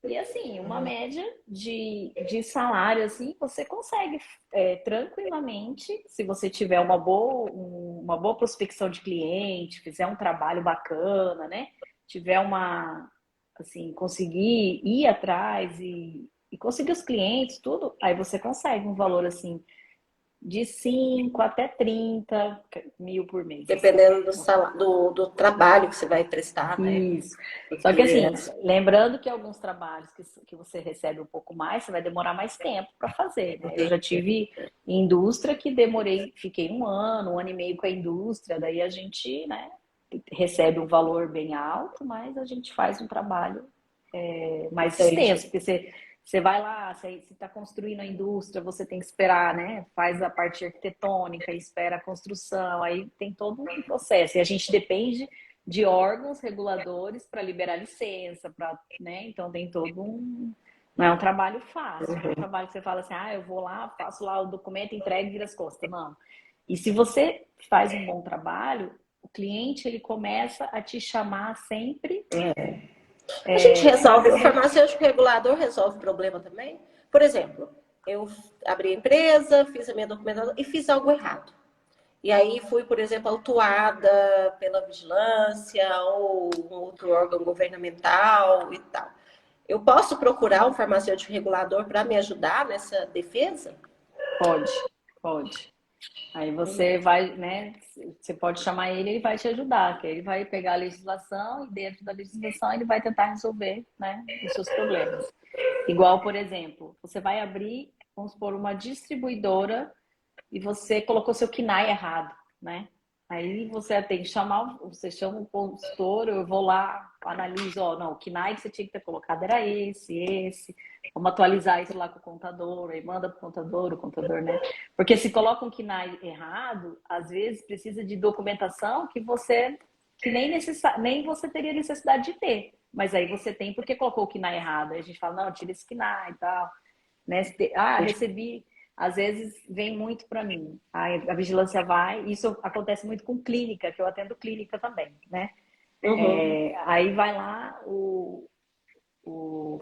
E assim, uma média de salário, assim, você consegue tranquilamente, se você tiver uma boa prospecção de cliente, fizer um trabalho bacana, né? Tiver assim, conseguir ir atrás e conseguir os clientes, tudo, aí você consegue um valor, assim, de 5 até 30 mil por mês, assim. Dependendo do trabalho que você vai prestar, né? Isso. Só que Porque assim, lembrando que alguns trabalhos que você recebe um pouco mais, você vai demorar mais tempo para fazer, né? Eu já tive indústria que fiquei um ano e meio com a indústria, daí a gente, né, recebe um valor bem alto, mas a gente faz um trabalho mais entendi. extenso, porque você vai lá, você está construindo a indústria, você tem que esperar, né? Faz a parte arquitetônica, espera a construção, aí tem todo um processo. E a gente depende de órgãos reguladores para liberar licença, né? Então tem todo um. Não é um trabalho fácil, não é um trabalho que você fala assim, eu vou lá, faço lá o documento, entrego e vira as costas. Não. E se você faz um bom trabalho, o cliente ele começa a te chamar sempre. A gente resolve, o Se, farmacêutico regulador resolve o problema também. Por exemplo, eu abri a empresa, fiz a minha documentação e fiz algo errado. E aí fui, por exemplo, autuada pela vigilância ou um outro órgão governamental e tal. Eu posso procurar um farmacêutico regulador para me ajudar nessa defesa? Pode, pode. Aí você vai, né? Você pode chamar ele, ele vai te ajudar, que ele vai pegar a legislação e dentro da legislação ele vai tentar resolver, né, os seus problemas. Igual, por exemplo, você vai abrir, vamos supor, uma distribuidora e você colocou seu KNAI errado, né? Aí você tem que chamar, você chama o consultor, eu vou lá, analiso, não, o KNAI que você tinha que ter colocado era esse, vamos atualizar isso lá com o contador, aí manda pro contador, o contador, né? Porque se coloca um KNAI errado, às vezes precisa de documentação que nem você teria necessidade de ter. Mas aí você tem porque colocou o KNAI errado. Aí a gente fala, não, tira esse KNAI e tal. Né? Recebi. Às vezes vem muito para mim. A vigilância vai, isso acontece muito com clínica, que eu atendo clínica também, né? Uhum. Aí vai lá o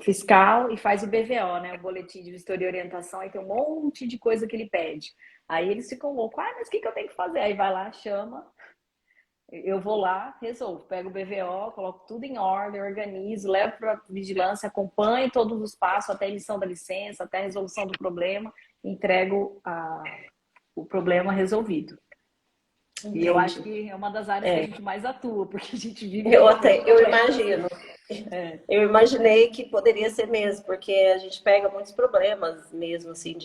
fiscal e faz o BVO, né? O boletim de vistoria e orientação, aí tem um monte de coisa que ele pede. Aí eles ficam loucos, mas o que eu tenho que fazer? Aí vai lá, chama, eu vou lá, resolvo, pego o BVO, coloco tudo em ordem, organizo, levo para vigilância, acompanho todos os passos até a emissão da licença, até a resolução do problema, entrego o problema resolvido. E eu acho Entendi. que é uma das áreas que a É, gente mais atua, porque a gente vive eu resolvendo problemas. imagino. É, Eu imaginei que poderia ser mesmo, porque a gente pega muitos problemas mesmo, assim,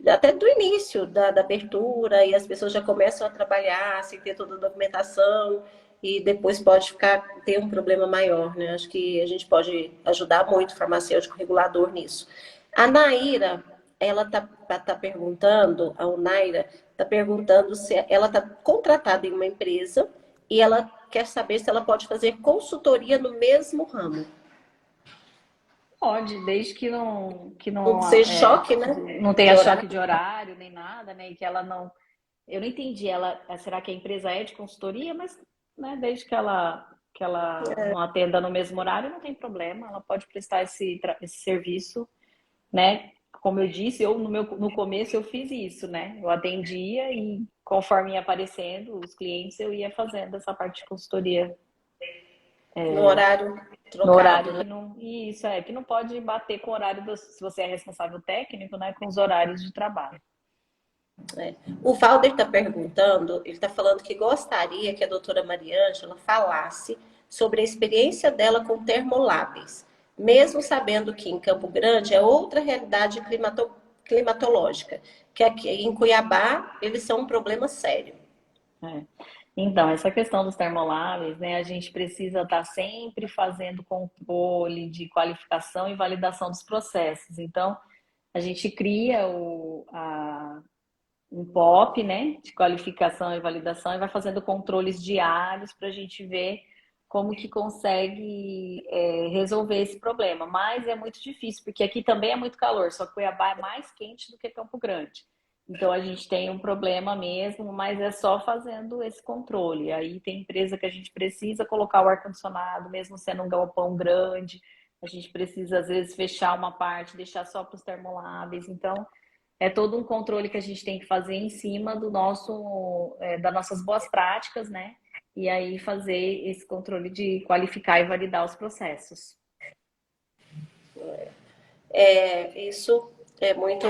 até do início da abertura, e as pessoas já começam a trabalhar sem ter toda a documentação, e depois ter um problema maior, né? Acho que a gente pode ajudar muito o farmacêutico regulador nisso. A Naira, ela tá perguntando, a Naira está perguntando se ela está contratada em uma empresa e ela quer saber se ela pode fazer consultoria no mesmo ramo. Pode, desde que Não não, ser choque, né? não De tenha choque horário. de horário nem nada, né? E que ela não. Eu não entendi. Será que a empresa é de consultoria? Mas, né, desde que ela não atenda no mesmo horário, não tem problema. Ela pode prestar esse serviço, né? Como eu disse, no começo eu fiz isso, né? Eu atendia e conforme ia aparecendo os clientes, eu ia fazendo essa parte de consultoria No horário no trocado, horário né? que não. Isso que não pode bater com o horário se você é responsável técnico, né? Com os horários de trabalho. É. O Valder está perguntando, ele está falando que gostaria que a doutora Mariângela falasse sobre a experiência dela com termolábeis, mesmo sabendo que em Campo Grande é outra realidade climatológica, que aqui em Cuiabá eles são um problema sério. É. Então, essa questão dos termoláveis, né, a gente precisa estar sempre fazendo controle de qualificação e validação dos processos. Então, a gente cria um POP, né, de qualificação e validação e vai fazendo controles diários para a gente ver como que consegue resolver esse problema. Mas é muito difícil, porque aqui também é muito calor, só que Cuiabá é mais quente do que Campo Grande. Então a gente tem um problema mesmo, mas é só fazendo esse controle. Aí tem empresa que a gente precisa colocar o ar-condicionado, mesmo sendo um galpão grande, a gente precisa às vezes fechar uma parte, deixar só para os termoláveis. Então é todo um controle que a gente tem que fazer em cima das nossas boas práticas, né? E aí fazer esse controle de qualificar e validar os processos. Isso é muito.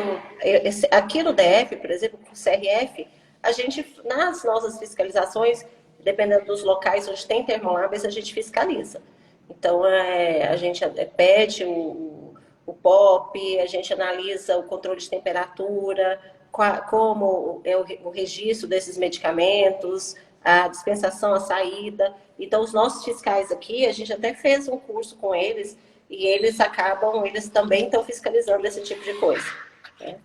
Aqui no DF, por exemplo, com o CRF, a gente, nas nossas fiscalizações, dependendo dos locais onde tem termoláveis, a gente fiscaliza. Então, a gente pede o POP, a gente analisa o controle de temperatura, como é o registro desses medicamentos, a dispensação, a saída. Então, os nossos fiscais aqui, a gente até fez um curso com eles e eles também estão fiscalizando esse tipo de coisa.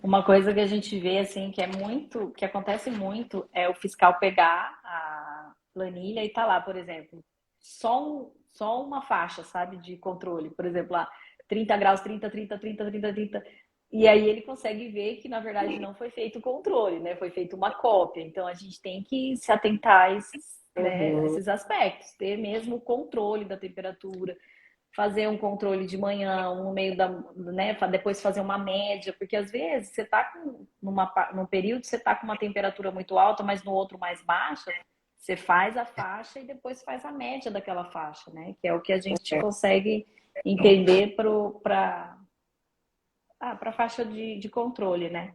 Uma coisa que a gente vê assim que acontece muito é o fiscal pegar a planilha e tá lá, por exemplo, só uma faixa, sabe, de controle, por exemplo, lá 30 graus, 30, 30, 30, 30, 30. E aí ele consegue ver que na verdade não foi feito o controle, né? Foi feita uma cópia. Então a gente tem que se atentar a esses, né, Uhum. esses aspectos, ter mesmo o controle da temperatura, fazer um controle de manhã, um no meio da, né, depois fazer uma média, porque às vezes você tá num período você tá com uma temperatura muito alta, mas no outro mais baixa, você faz a faixa e depois faz a média daquela faixa, né? Que é o que a gente consegue entender para a faixa de controle, né?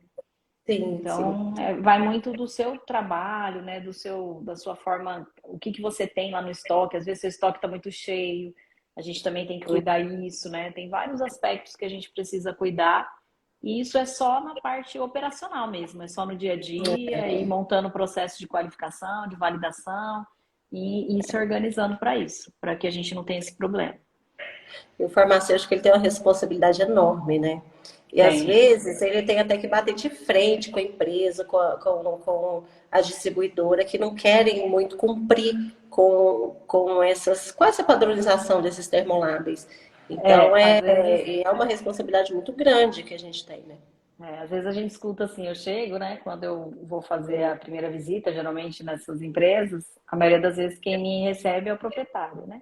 Sim, sim. Então, vai muito do seu trabalho, né? Da sua forma, o que você tem lá no estoque. Às vezes, seu estoque está muito cheio. A gente também tem que cuidar isso, né? Tem vários aspectos que a gente precisa cuidar. E isso é só na parte operacional mesmo, é só no dia a dia, e montando o processo de qualificação, de validação, e se organizando para isso, para que a gente não tenha esse problema. E o farmacêutico ele tem uma responsabilidade enorme, né? E às Tem. vezes ele tem até que bater de frente com a empresa, com a distribuidora, que não querem muito cumprir com essa padronização desses termoláveis. Então Às vezes é uma responsabilidade muito grande que a gente tem, né? Às vezes a gente escuta assim, eu chego, né? Quando eu vou fazer a primeira visita, geralmente nessas empresas, a maioria das vezes quem me recebe é o proprietário, né?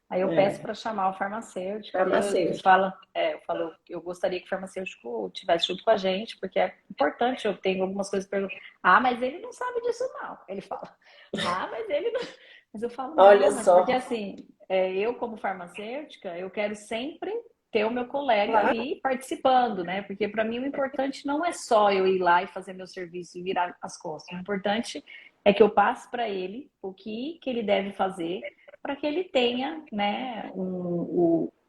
Aí eu peço É, para chamar o farmacêutico, aí eles farmacêutico. falam, eu falo, eu gostaria que o farmacêutico tivesse junto com a gente, porque é importante, eu tenho algumas coisas para perguntar. Ah, mas ele não sabe disso não. Ele fala, ah, mas ele não. Mas eu falo, Olha não, mas porque só. assim, eu como farmacêutica, eu quero sempre ter o meu colega Claro. ali participando, né? Porque para mim o importante não é só eu ir lá e fazer meu serviço e virar as costas. O importante é que eu passe para ele o que ele deve fazer para que ele tenha, né,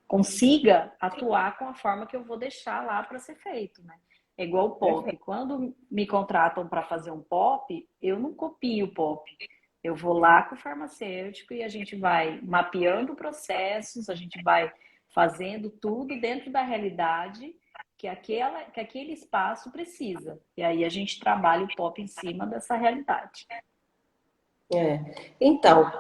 consiga atuar com a forma que eu vou deixar lá para ser feito, né? É igual o POP. Quando me contratam para fazer um POP, eu não copio o POP. Eu vou lá com o farmacêutico e a gente vai mapeando processos, a gente vai fazendo tudo dentro da realidade que aquele espaço precisa. E aí a gente trabalha o POP em cima dessa realidade. É. Então,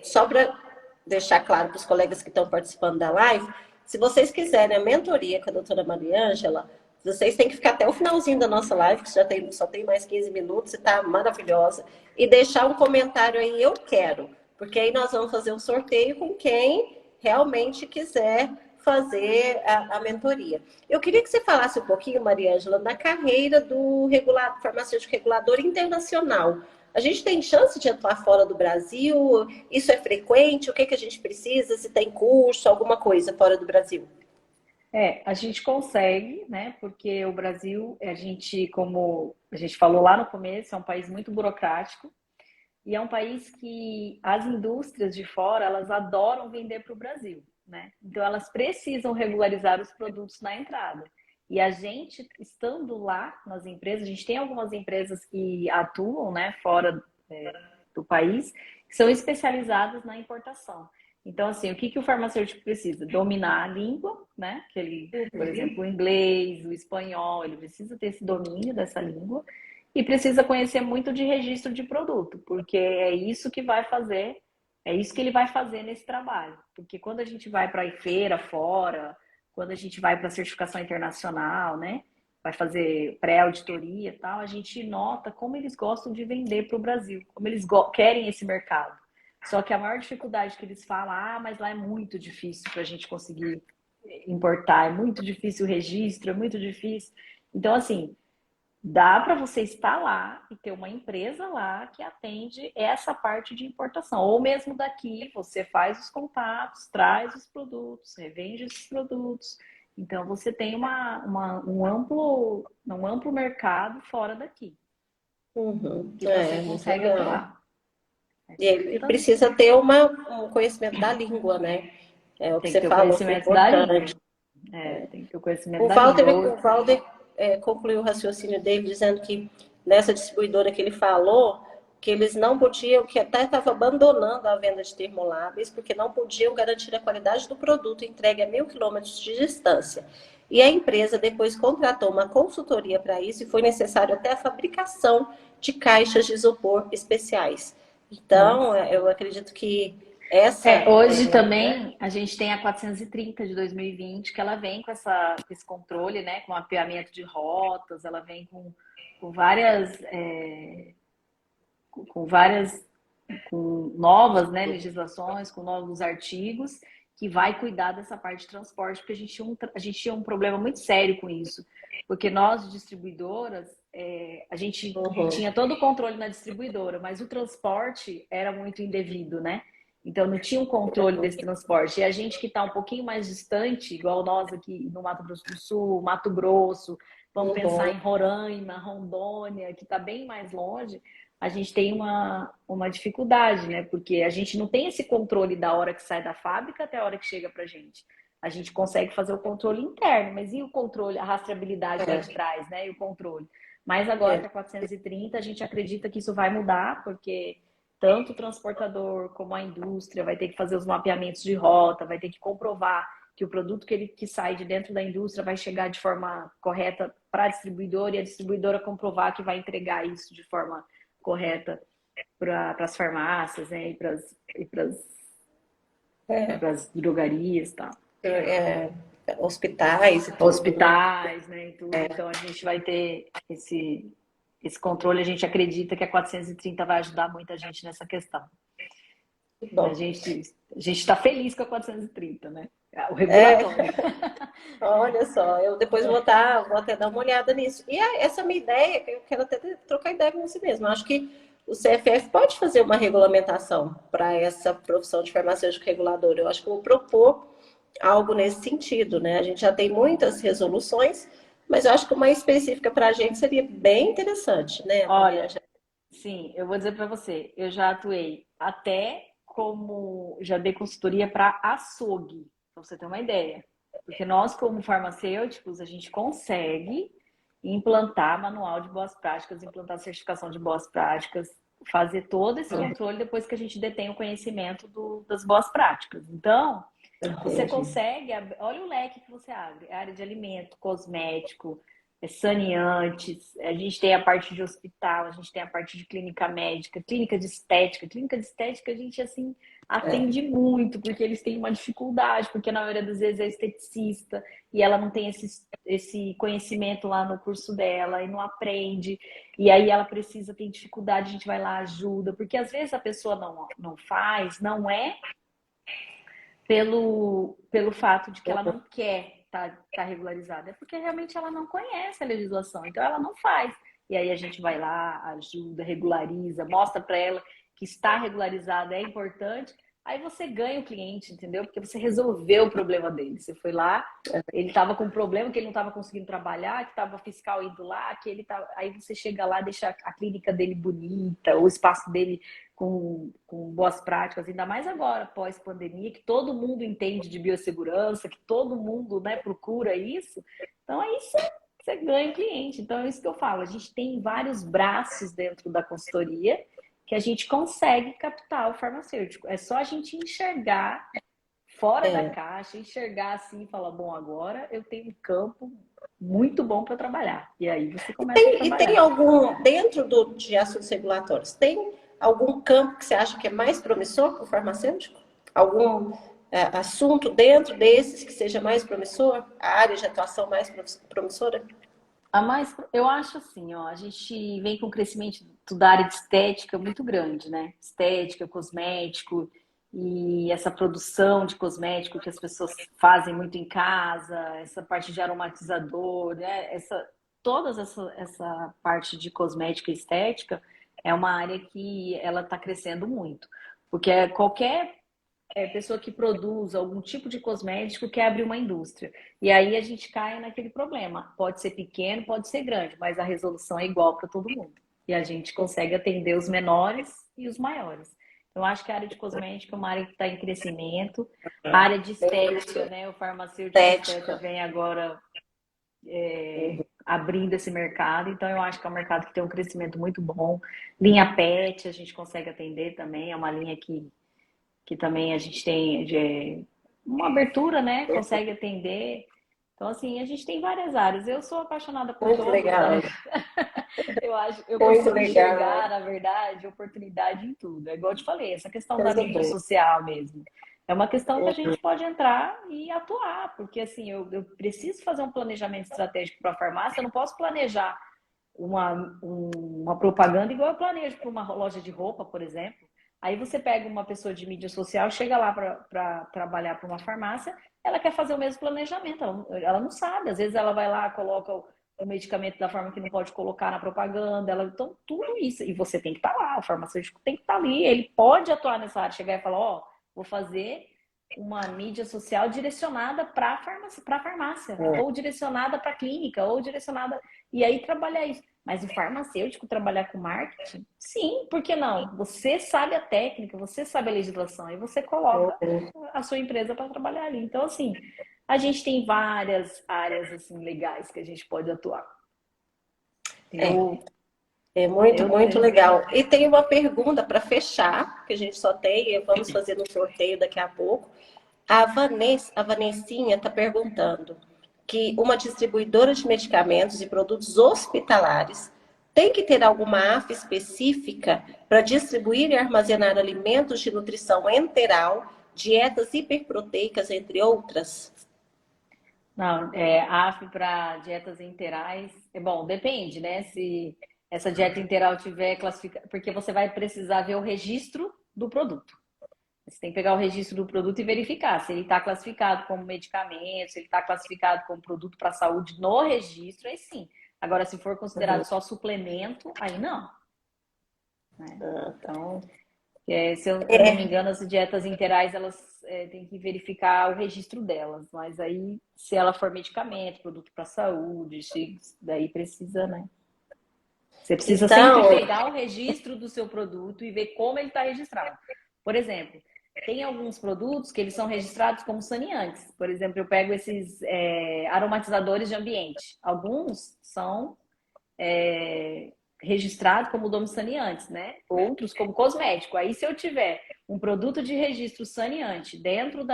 só para deixar claro para os colegas que estão participando da live, se vocês quiserem a mentoria com a doutora Mariângela, vocês têm que ficar até o finalzinho da nossa live, que só tem mais 15 minutos e está maravilhosa, e deixar um comentário aí, eu quero, porque aí nós vamos fazer um sorteio com quem realmente quiser fazer a mentoria. Eu queria que você falasse um pouquinho, Mariângela, da carreira do farmacêutico regulador internacional. A gente tem chance de atuar fora do Brasil? Isso é frequente? O que a gente precisa? Se tem curso, alguma coisa fora do Brasil? A gente consegue, né? Porque o Brasil, a gente, como a gente falou lá no começo, é um país muito burocrático e é um país que as indústrias de fora, elas adoram vender para o Brasil, né? Então elas precisam regularizar os produtos na entrada. E a gente, estando lá nas empresas, a gente tem algumas empresas que atuam, né, fora do país, que são especializadas na importação. Então, assim, o que que o farmacêutico precisa? Dominar a língua, né? Que ele, por exemplo, o inglês, o espanhol, ele precisa ter esse domínio dessa língua e precisa conhecer muito de registro de produto, porque é isso que vai fazer, é isso que ele vai fazer nesse trabalho. Porque quando a gente vai para a feira fora, quando a gente vai para a certificação internacional, né? Vai fazer pré-auditoria e tal, a gente nota como eles gostam de vender para o Brasil, como eles querem esse mercado. Só que a maior dificuldade que eles falam, mas lá é muito difícil para a gente conseguir importar, é muito difícil o registro, é muito difícil. Então, assim, dá para você estar lá e ter uma empresa lá que atende essa parte de importação. Ou mesmo daqui, você faz os contatos, traz os produtos, revende esses produtos. Então, você tem um amplo mercado fora daqui, Uhum. que você Muito consegue legal. atuar. E ele Tanto, precisa ter um conhecimento da língua, né? É o que tem que você ter o falou, que é conhecimento da importante. língua. Tem que ter o conhecimento O da Walter, língua. o Walter concluiu o raciocínio dele dizendo que nessa distribuidora que ele falou, que eles não podiam, que até estava abandonando a venda de termoláveis, porque não podiam garantir a qualidade do produto entregue a 1.000 quilômetros de distância. E a empresa depois contratou uma consultoria para isso e foi necessário até a fabricação de caixas de isopor especiais. Então, Nossa. eu acredito que essa, Hoje né? também a gente tem a 430 de 2020, que ela vem com esse controle, né, com mapeamento de rotas, ela vem com várias, com várias, com novas, né, legislações, com novos artigos, que vai cuidar dessa parte de transporte, porque a gente tinha um problema muito sério com isso, porque nós, distribuidoras, a gente Uhum, tinha todo o controle na distribuidora, mas o transporte era muito indevido, né? Então não tinha um controle desse transporte. E a gente que está um pouquinho mais distante, igual nós aqui no Mato Grosso do Sul, Mato Grosso, vamos pensar uhum, em Roraima, Rondônia, que está bem mais longe, a gente tem uma dificuldade, né? Porque a gente não tem esse controle da hora que sai da fábrica até a hora que chega para a gente. A gente consegue fazer o controle interno, mas e o controle, a rastreabilidade lá de trás, né? E o controle. Mas agora com a 430, a gente acredita que isso vai mudar, porque tanto o transportador como a indústria vai ter que fazer os mapeamentos de rota, vai ter que comprovar que o produto que sai de dentro da indústria vai chegar de forma correta para a distribuidora e a distribuidora comprovar que vai entregar isso de forma correta para as farmácias, né, é. para as drogarias e tal. É, hospitais e tudo, né? Hospitais, né, e tudo. Então a gente vai ter esse controle, a gente acredita que a 430 vai ajudar muita gente nessa questão. A Bom, gente a gente está feliz com a 430, né? O é, regulatório. olha só, eu depois vou até dar uma olhada nisso. E essa minha ideia, eu quero até trocar ideia com você mesmo. Eu acho que o CFF pode fazer uma regulamentação para essa profissão de farmacêutico regulador. Eu acho que eu vou propor algo nesse sentido, né? A gente já tem muitas resoluções, mas eu acho que uma específica para a gente seria bem interessante, né, Maria? Olha, sim, eu vou dizer para você, eu já atuei até como já dei consultoria para açougue, para você ter uma ideia. Porque nós, como farmacêuticos, a gente consegue implantar manual de boas práticas, implantar certificação de boas práticas, fazer todo esse controle depois que a gente detém o conhecimento das boas práticas. Então, você Entendi. consegue, olha o leque que você abre, é área de alimento, cosmético, saneantes, a gente tem a parte de hospital, a gente tem a parte de clínica médica, clínica de estética. Clínica de estética a gente, assim, É, atende muito, porque eles têm uma dificuldade, porque na maioria das vezes é esteticista e ela não tem esse conhecimento lá no curso dela e não aprende, e aí ela precisa, tem dificuldade, a gente vai lá, ajuda, porque às vezes a pessoa não faz, não é pelo fato de que ela não quer tá regularizada, é porque realmente ela não conhece a legislação, então ela não faz. E aí a gente vai lá, ajuda, regulariza, mostra para ela que está regularizada é importante, aí você ganha o cliente, entendeu? Porque você resolveu o problema dele. Você foi lá, ele estava com um problema que ele não estava conseguindo trabalhar, que estava fiscal indo lá, que ele tava... Aí você chega lá, deixa a clínica dele bonita, o espaço dele com boas práticas, ainda mais agora, pós-pandemia, que todo mundo entende de biossegurança, que todo mundo, né, procura isso. Então, aí você ganha o cliente. Então, é isso que eu falo. A gente tem vários braços dentro da consultoria que a gente consegue captar o farmacêutico. É só a gente enxergar fora da é. caixa, enxergar assim e falar, bom, agora eu tenho um campo muito bom para trabalhar. E aí você começa a E tem trabalhar. algum, dentro de assuntos regulatórios, tem algum campo que você acha que é mais promissor para o farmacêutico? Algum assunto dentro desses que seja mais promissor? A área de atuação mais promissora? Eu acho assim, ó, a gente vem com um crescimento da área de estética muito grande, né? Estética, cosmético e essa produção de cosmético que as pessoas fazem muito em casa, essa parte de aromatizador, né? Essa parte de cosmética e estética é uma área que ela está crescendo muito, porque qualquer pessoa que produz algum tipo de cosmético quer abrir uma indústria. E aí a gente cai naquele problema. Pode ser pequeno, pode ser grande, mas a resolução é igual para todo mundo. E a gente consegue atender os menores e os maiores. Então, acho que a área de cosmética é uma área que está em crescimento. A área de Bem estética, promissor. né? O farmacêutico esteta Estética. vem agora abrindo esse mercado. Então, eu acho que é um mercado que tem um crescimento muito bom. Linha PET, a gente consegue atender também. É uma linha que também a gente tem uma abertura, né? Consegue atender. Então, assim, a gente tem várias áreas. Eu sou apaixonada por Muito todas, né? legal. Eu Muito consigo legal. enxergar, na verdade, oportunidade em tudo. É igual eu te falei, essa questão da Coisa mídia boa. social mesmo. É uma questão que a gente pode entrar e atuar, porque assim, eu preciso fazer um planejamento estratégico para a farmácia, eu não posso planejar uma propaganda igual eu planejo para uma loja de roupa, por exemplo. Aí você pega uma pessoa de mídia social, chega lá para trabalhar para uma farmácia, ela quer fazer o mesmo planejamento, ela não sabe. Às vezes ela vai lá, coloca o medicamento da forma que não pode colocar na propaganda, então tudo isso. E você tem que estar lá, o farmacêutico tem que estar ali, ele pode atuar nessa área, chegar e falar, ó, vou fazer uma mídia social direcionada para a farmácia, ou direcionada para a clínica, ou direcionada. E aí trabalhar isso. Mas o farmacêutico trabalhar com marketing? Sim, por que não? Você sabe a técnica, você sabe a legislação e você coloca a sua empresa para trabalhar ali. Então, assim, a gente tem várias áreas assim legais que a gente pode atuar. É, Eu, é muito, eu muito tenho. legal. E tem uma pergunta para fechar, que a gente só tem, e vamos fazer um sorteio daqui a pouco. A Vanessinha está perguntando que uma distribuidora de medicamentos e produtos hospitalares tem que ter alguma AF específica para distribuir e armazenar alimentos de nutrição enteral, dietas hiperproteicas, entre outras? Não, AF para dietas interais, é bom, depende, né? Se essa dieta interal tiver classificada, porque você vai precisar ver o registro do produto. Você tem que pegar o registro do produto e verificar se ele está classificado como medicamento, se ele está classificado como produto para a saúde no registro, aí sim. Agora, se for considerado Uhum. só suplemento, aí não, né? Ah, tá. Então, se eu não me É, engano, as dietas interais, elas têm que verificar o registro delas. Mas aí, se ela for medicamento, produto para saúde, daí precisa, né? Você precisa sempre então, pegar o registro do seu produto e ver como ele está registrado. Por exemplo, tem alguns produtos que eles são registrados como saneantes. Por exemplo, eu pego esses aromatizadores de ambiente. Alguns são registrados como domos saneantes, né? Outros como cosmético. Aí, se eu tiver um produto de registro saneante dentro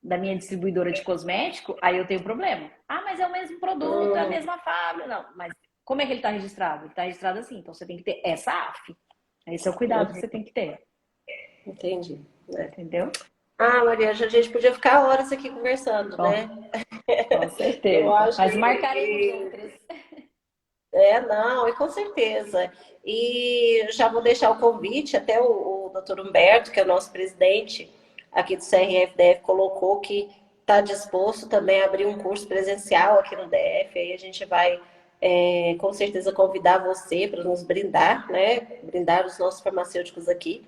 da minha distribuidora de cosmético, aí eu tenho problema. Ah, mas é o mesmo produto, é a mesma fábrica. Não, mas como é que ele está registrado? Ele está registrado assim, então você tem que ter essa AF. Esse é o cuidado que você tem que ter. Entendi. É. Entendeu? Ah, Maria, a gente podia ficar horas aqui conversando, né? Bom, com Eu certeza. acho Mas marcaremos outras. não, e com certeza. E já vou deixar o convite, até o doutor Humberto, que é o nosso presidente aqui do CRF-DF, colocou que está disposto também a abrir um curso presencial aqui no DF. Aí a gente vai, com certeza, convidar você para nos brindar, né? Brindar os nossos farmacêuticos aqui.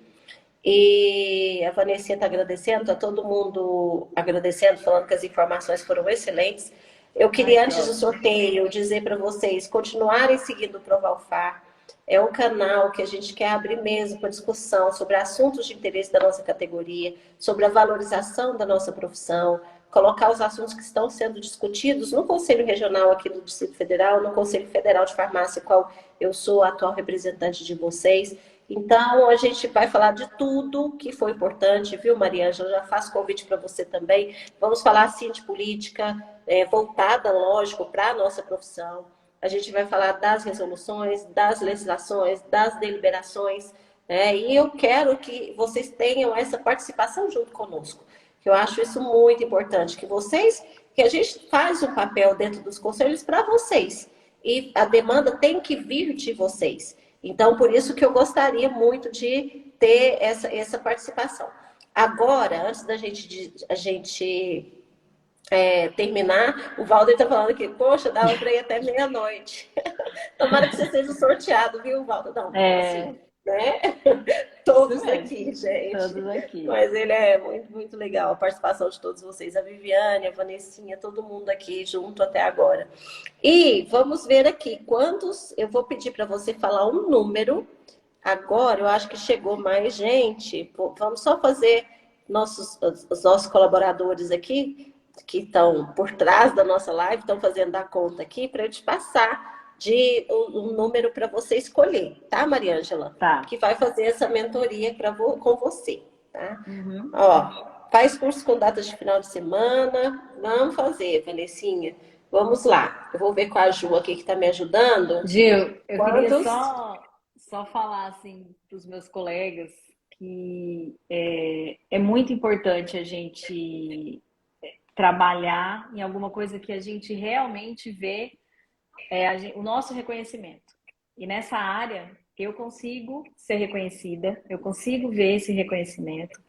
E a Vanessa está agradecendo, está todo mundo agradecendo, falando que as informações foram excelentes. Eu Ai, queria, que antes do ótimo. sorteio, dizer para vocês continuarem seguindo o Provalfar. É um canal que a gente quer abrir mesmo para discussão sobre assuntos de interesse da nossa categoria, sobre a valorização da nossa profissão, colocar os assuntos que estão sendo discutidos no Conselho Regional aqui do Distrito Federal, no Conselho Federal de Farmácia, qual eu sou a atual representante de vocês. Então, a gente vai falar de tudo que foi importante, viu, Mariângela? Já faço convite para você também. Vamos falar, sim, de política voltada, lógico, para a nossa profissão. A gente vai falar das resoluções, das legislações, das deliberações, né? E eu quero que vocês tenham essa participação junto conosco, que eu acho isso muito importante, que a gente faz o papel dentro dos conselhos para vocês, e a demanda tem que vir de vocês. Então, por isso que eu gostaria muito de ter essa participação. Agora, antes da gente terminar, o Valder está falando que, poxa, dava para ir até meia-noite. Tomara que você seja sorteado, viu, Valder? Não, É, assim, né? isso Todos mesmo. aqui, gente. Todos aqui. Mas ele é muito, muito legal, a participação de todos vocês. A Viviane, a Vanessinha, todo mundo aqui junto até agora. E vamos ver aqui quantos. Eu vou pedir para você falar um número. Agora, eu acho que chegou mais gente. Vamos só fazer os nossos colaboradores aqui, que estão por trás da nossa live, estão fazendo a conta aqui, para eu te passar um número para você escolher, tá, Mariângela? Tá. Que vai fazer essa mentoria com você, tá? Uhum. Ó, faz curso com datas de final de semana. Vamos fazer, Vanessinha. Vamos lá. Eu vou ver com a Ju aqui que está me ajudando. Gil, eu queria Quantos? só falar assim para os meus colegas que é muito importante a gente trabalhar em alguma coisa que a gente realmente vê o nosso reconhecimento. E nessa área eu consigo ser reconhecida, eu consigo ver esse reconhecimento.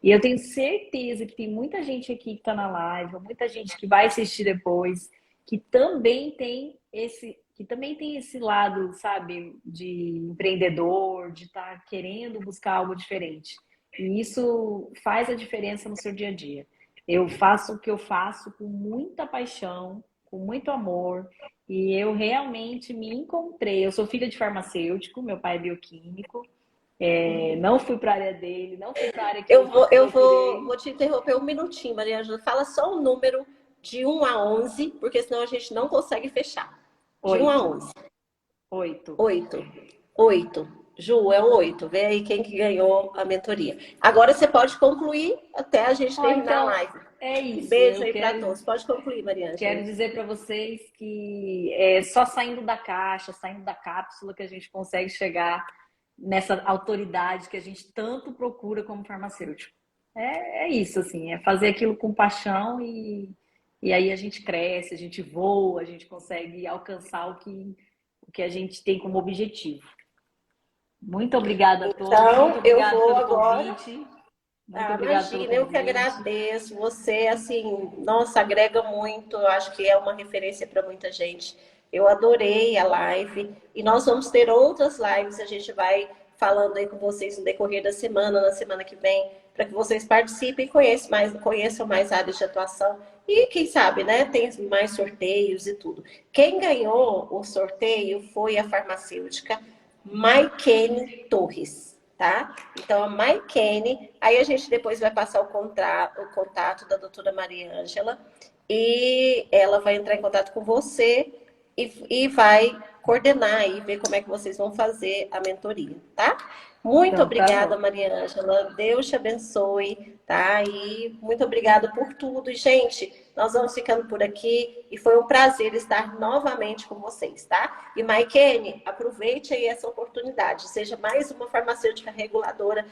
E eu tenho certeza que tem muita gente aqui que está na live, muita gente que vai assistir depois, que também tem esse lado, sabe, de empreendedor, de estar querendo buscar algo diferente. E isso faz a diferença no seu dia a dia. Eu faço o que eu faço com muita paixão, com muito amor, e eu realmente me encontrei. Eu sou filha de farmacêutico, meu pai é bioquímico. Não fui para a área dele, não fui para a área que eu Vou te interromper um minutinho, Maria Ângela. Fala só o número de 1 a 11, porque senão a gente não consegue fechar. De 1 a 8. 11. 8. 8. 8. Ju, é o 8. Vê aí quem que ganhou a mentoria. Agora você pode concluir até a gente terminar a Então, live. é Um isso. beijo Eu aí para todos. Pode concluir, Maria quero Ângela. dizer para vocês que é só saindo da caixa, saindo da cápsula, que a gente consegue chegar nessa autoridade que a gente tanto procura como farmacêutico. É isso, assim, é fazer aquilo com paixão e aí a gente cresce, a gente voa, a gente consegue alcançar o que a gente tem como objetivo. Muito obrigada a todos, muito Então, eu obrigada vou pelo agora. convite. Muito Ah, obrigada pelo imagina, eu que convite. agradeço. Você, assim, nossa, agrega muito. Eu acho que é uma referência para muita gente. Eu adorei a live e nós vamos ter outras lives. A gente vai falando aí com vocês no decorrer da semana, na semana que vem, para que vocês participem e conheçam mais áreas de atuação. E quem sabe, né? Tem mais sorteios e tudo. Quem ganhou o sorteio foi a farmacêutica Maikene Torres. Tá? Então, a Maikene, aí a gente depois vai passar o contato da doutora Maria Ângela e ela vai entrar em contato com você e vai coordenar e ver como é que vocês vão fazer a mentoria, tá? Muito Então, tá obrigada, bom. Maria Ângela. Deus te abençoe, tá? E muito obrigada por tudo. E, gente, nós vamos ficando por aqui e foi um prazer estar novamente com vocês, tá? E, Maikene, aproveite aí essa oportunidade. Seja mais uma farmacêutica reguladora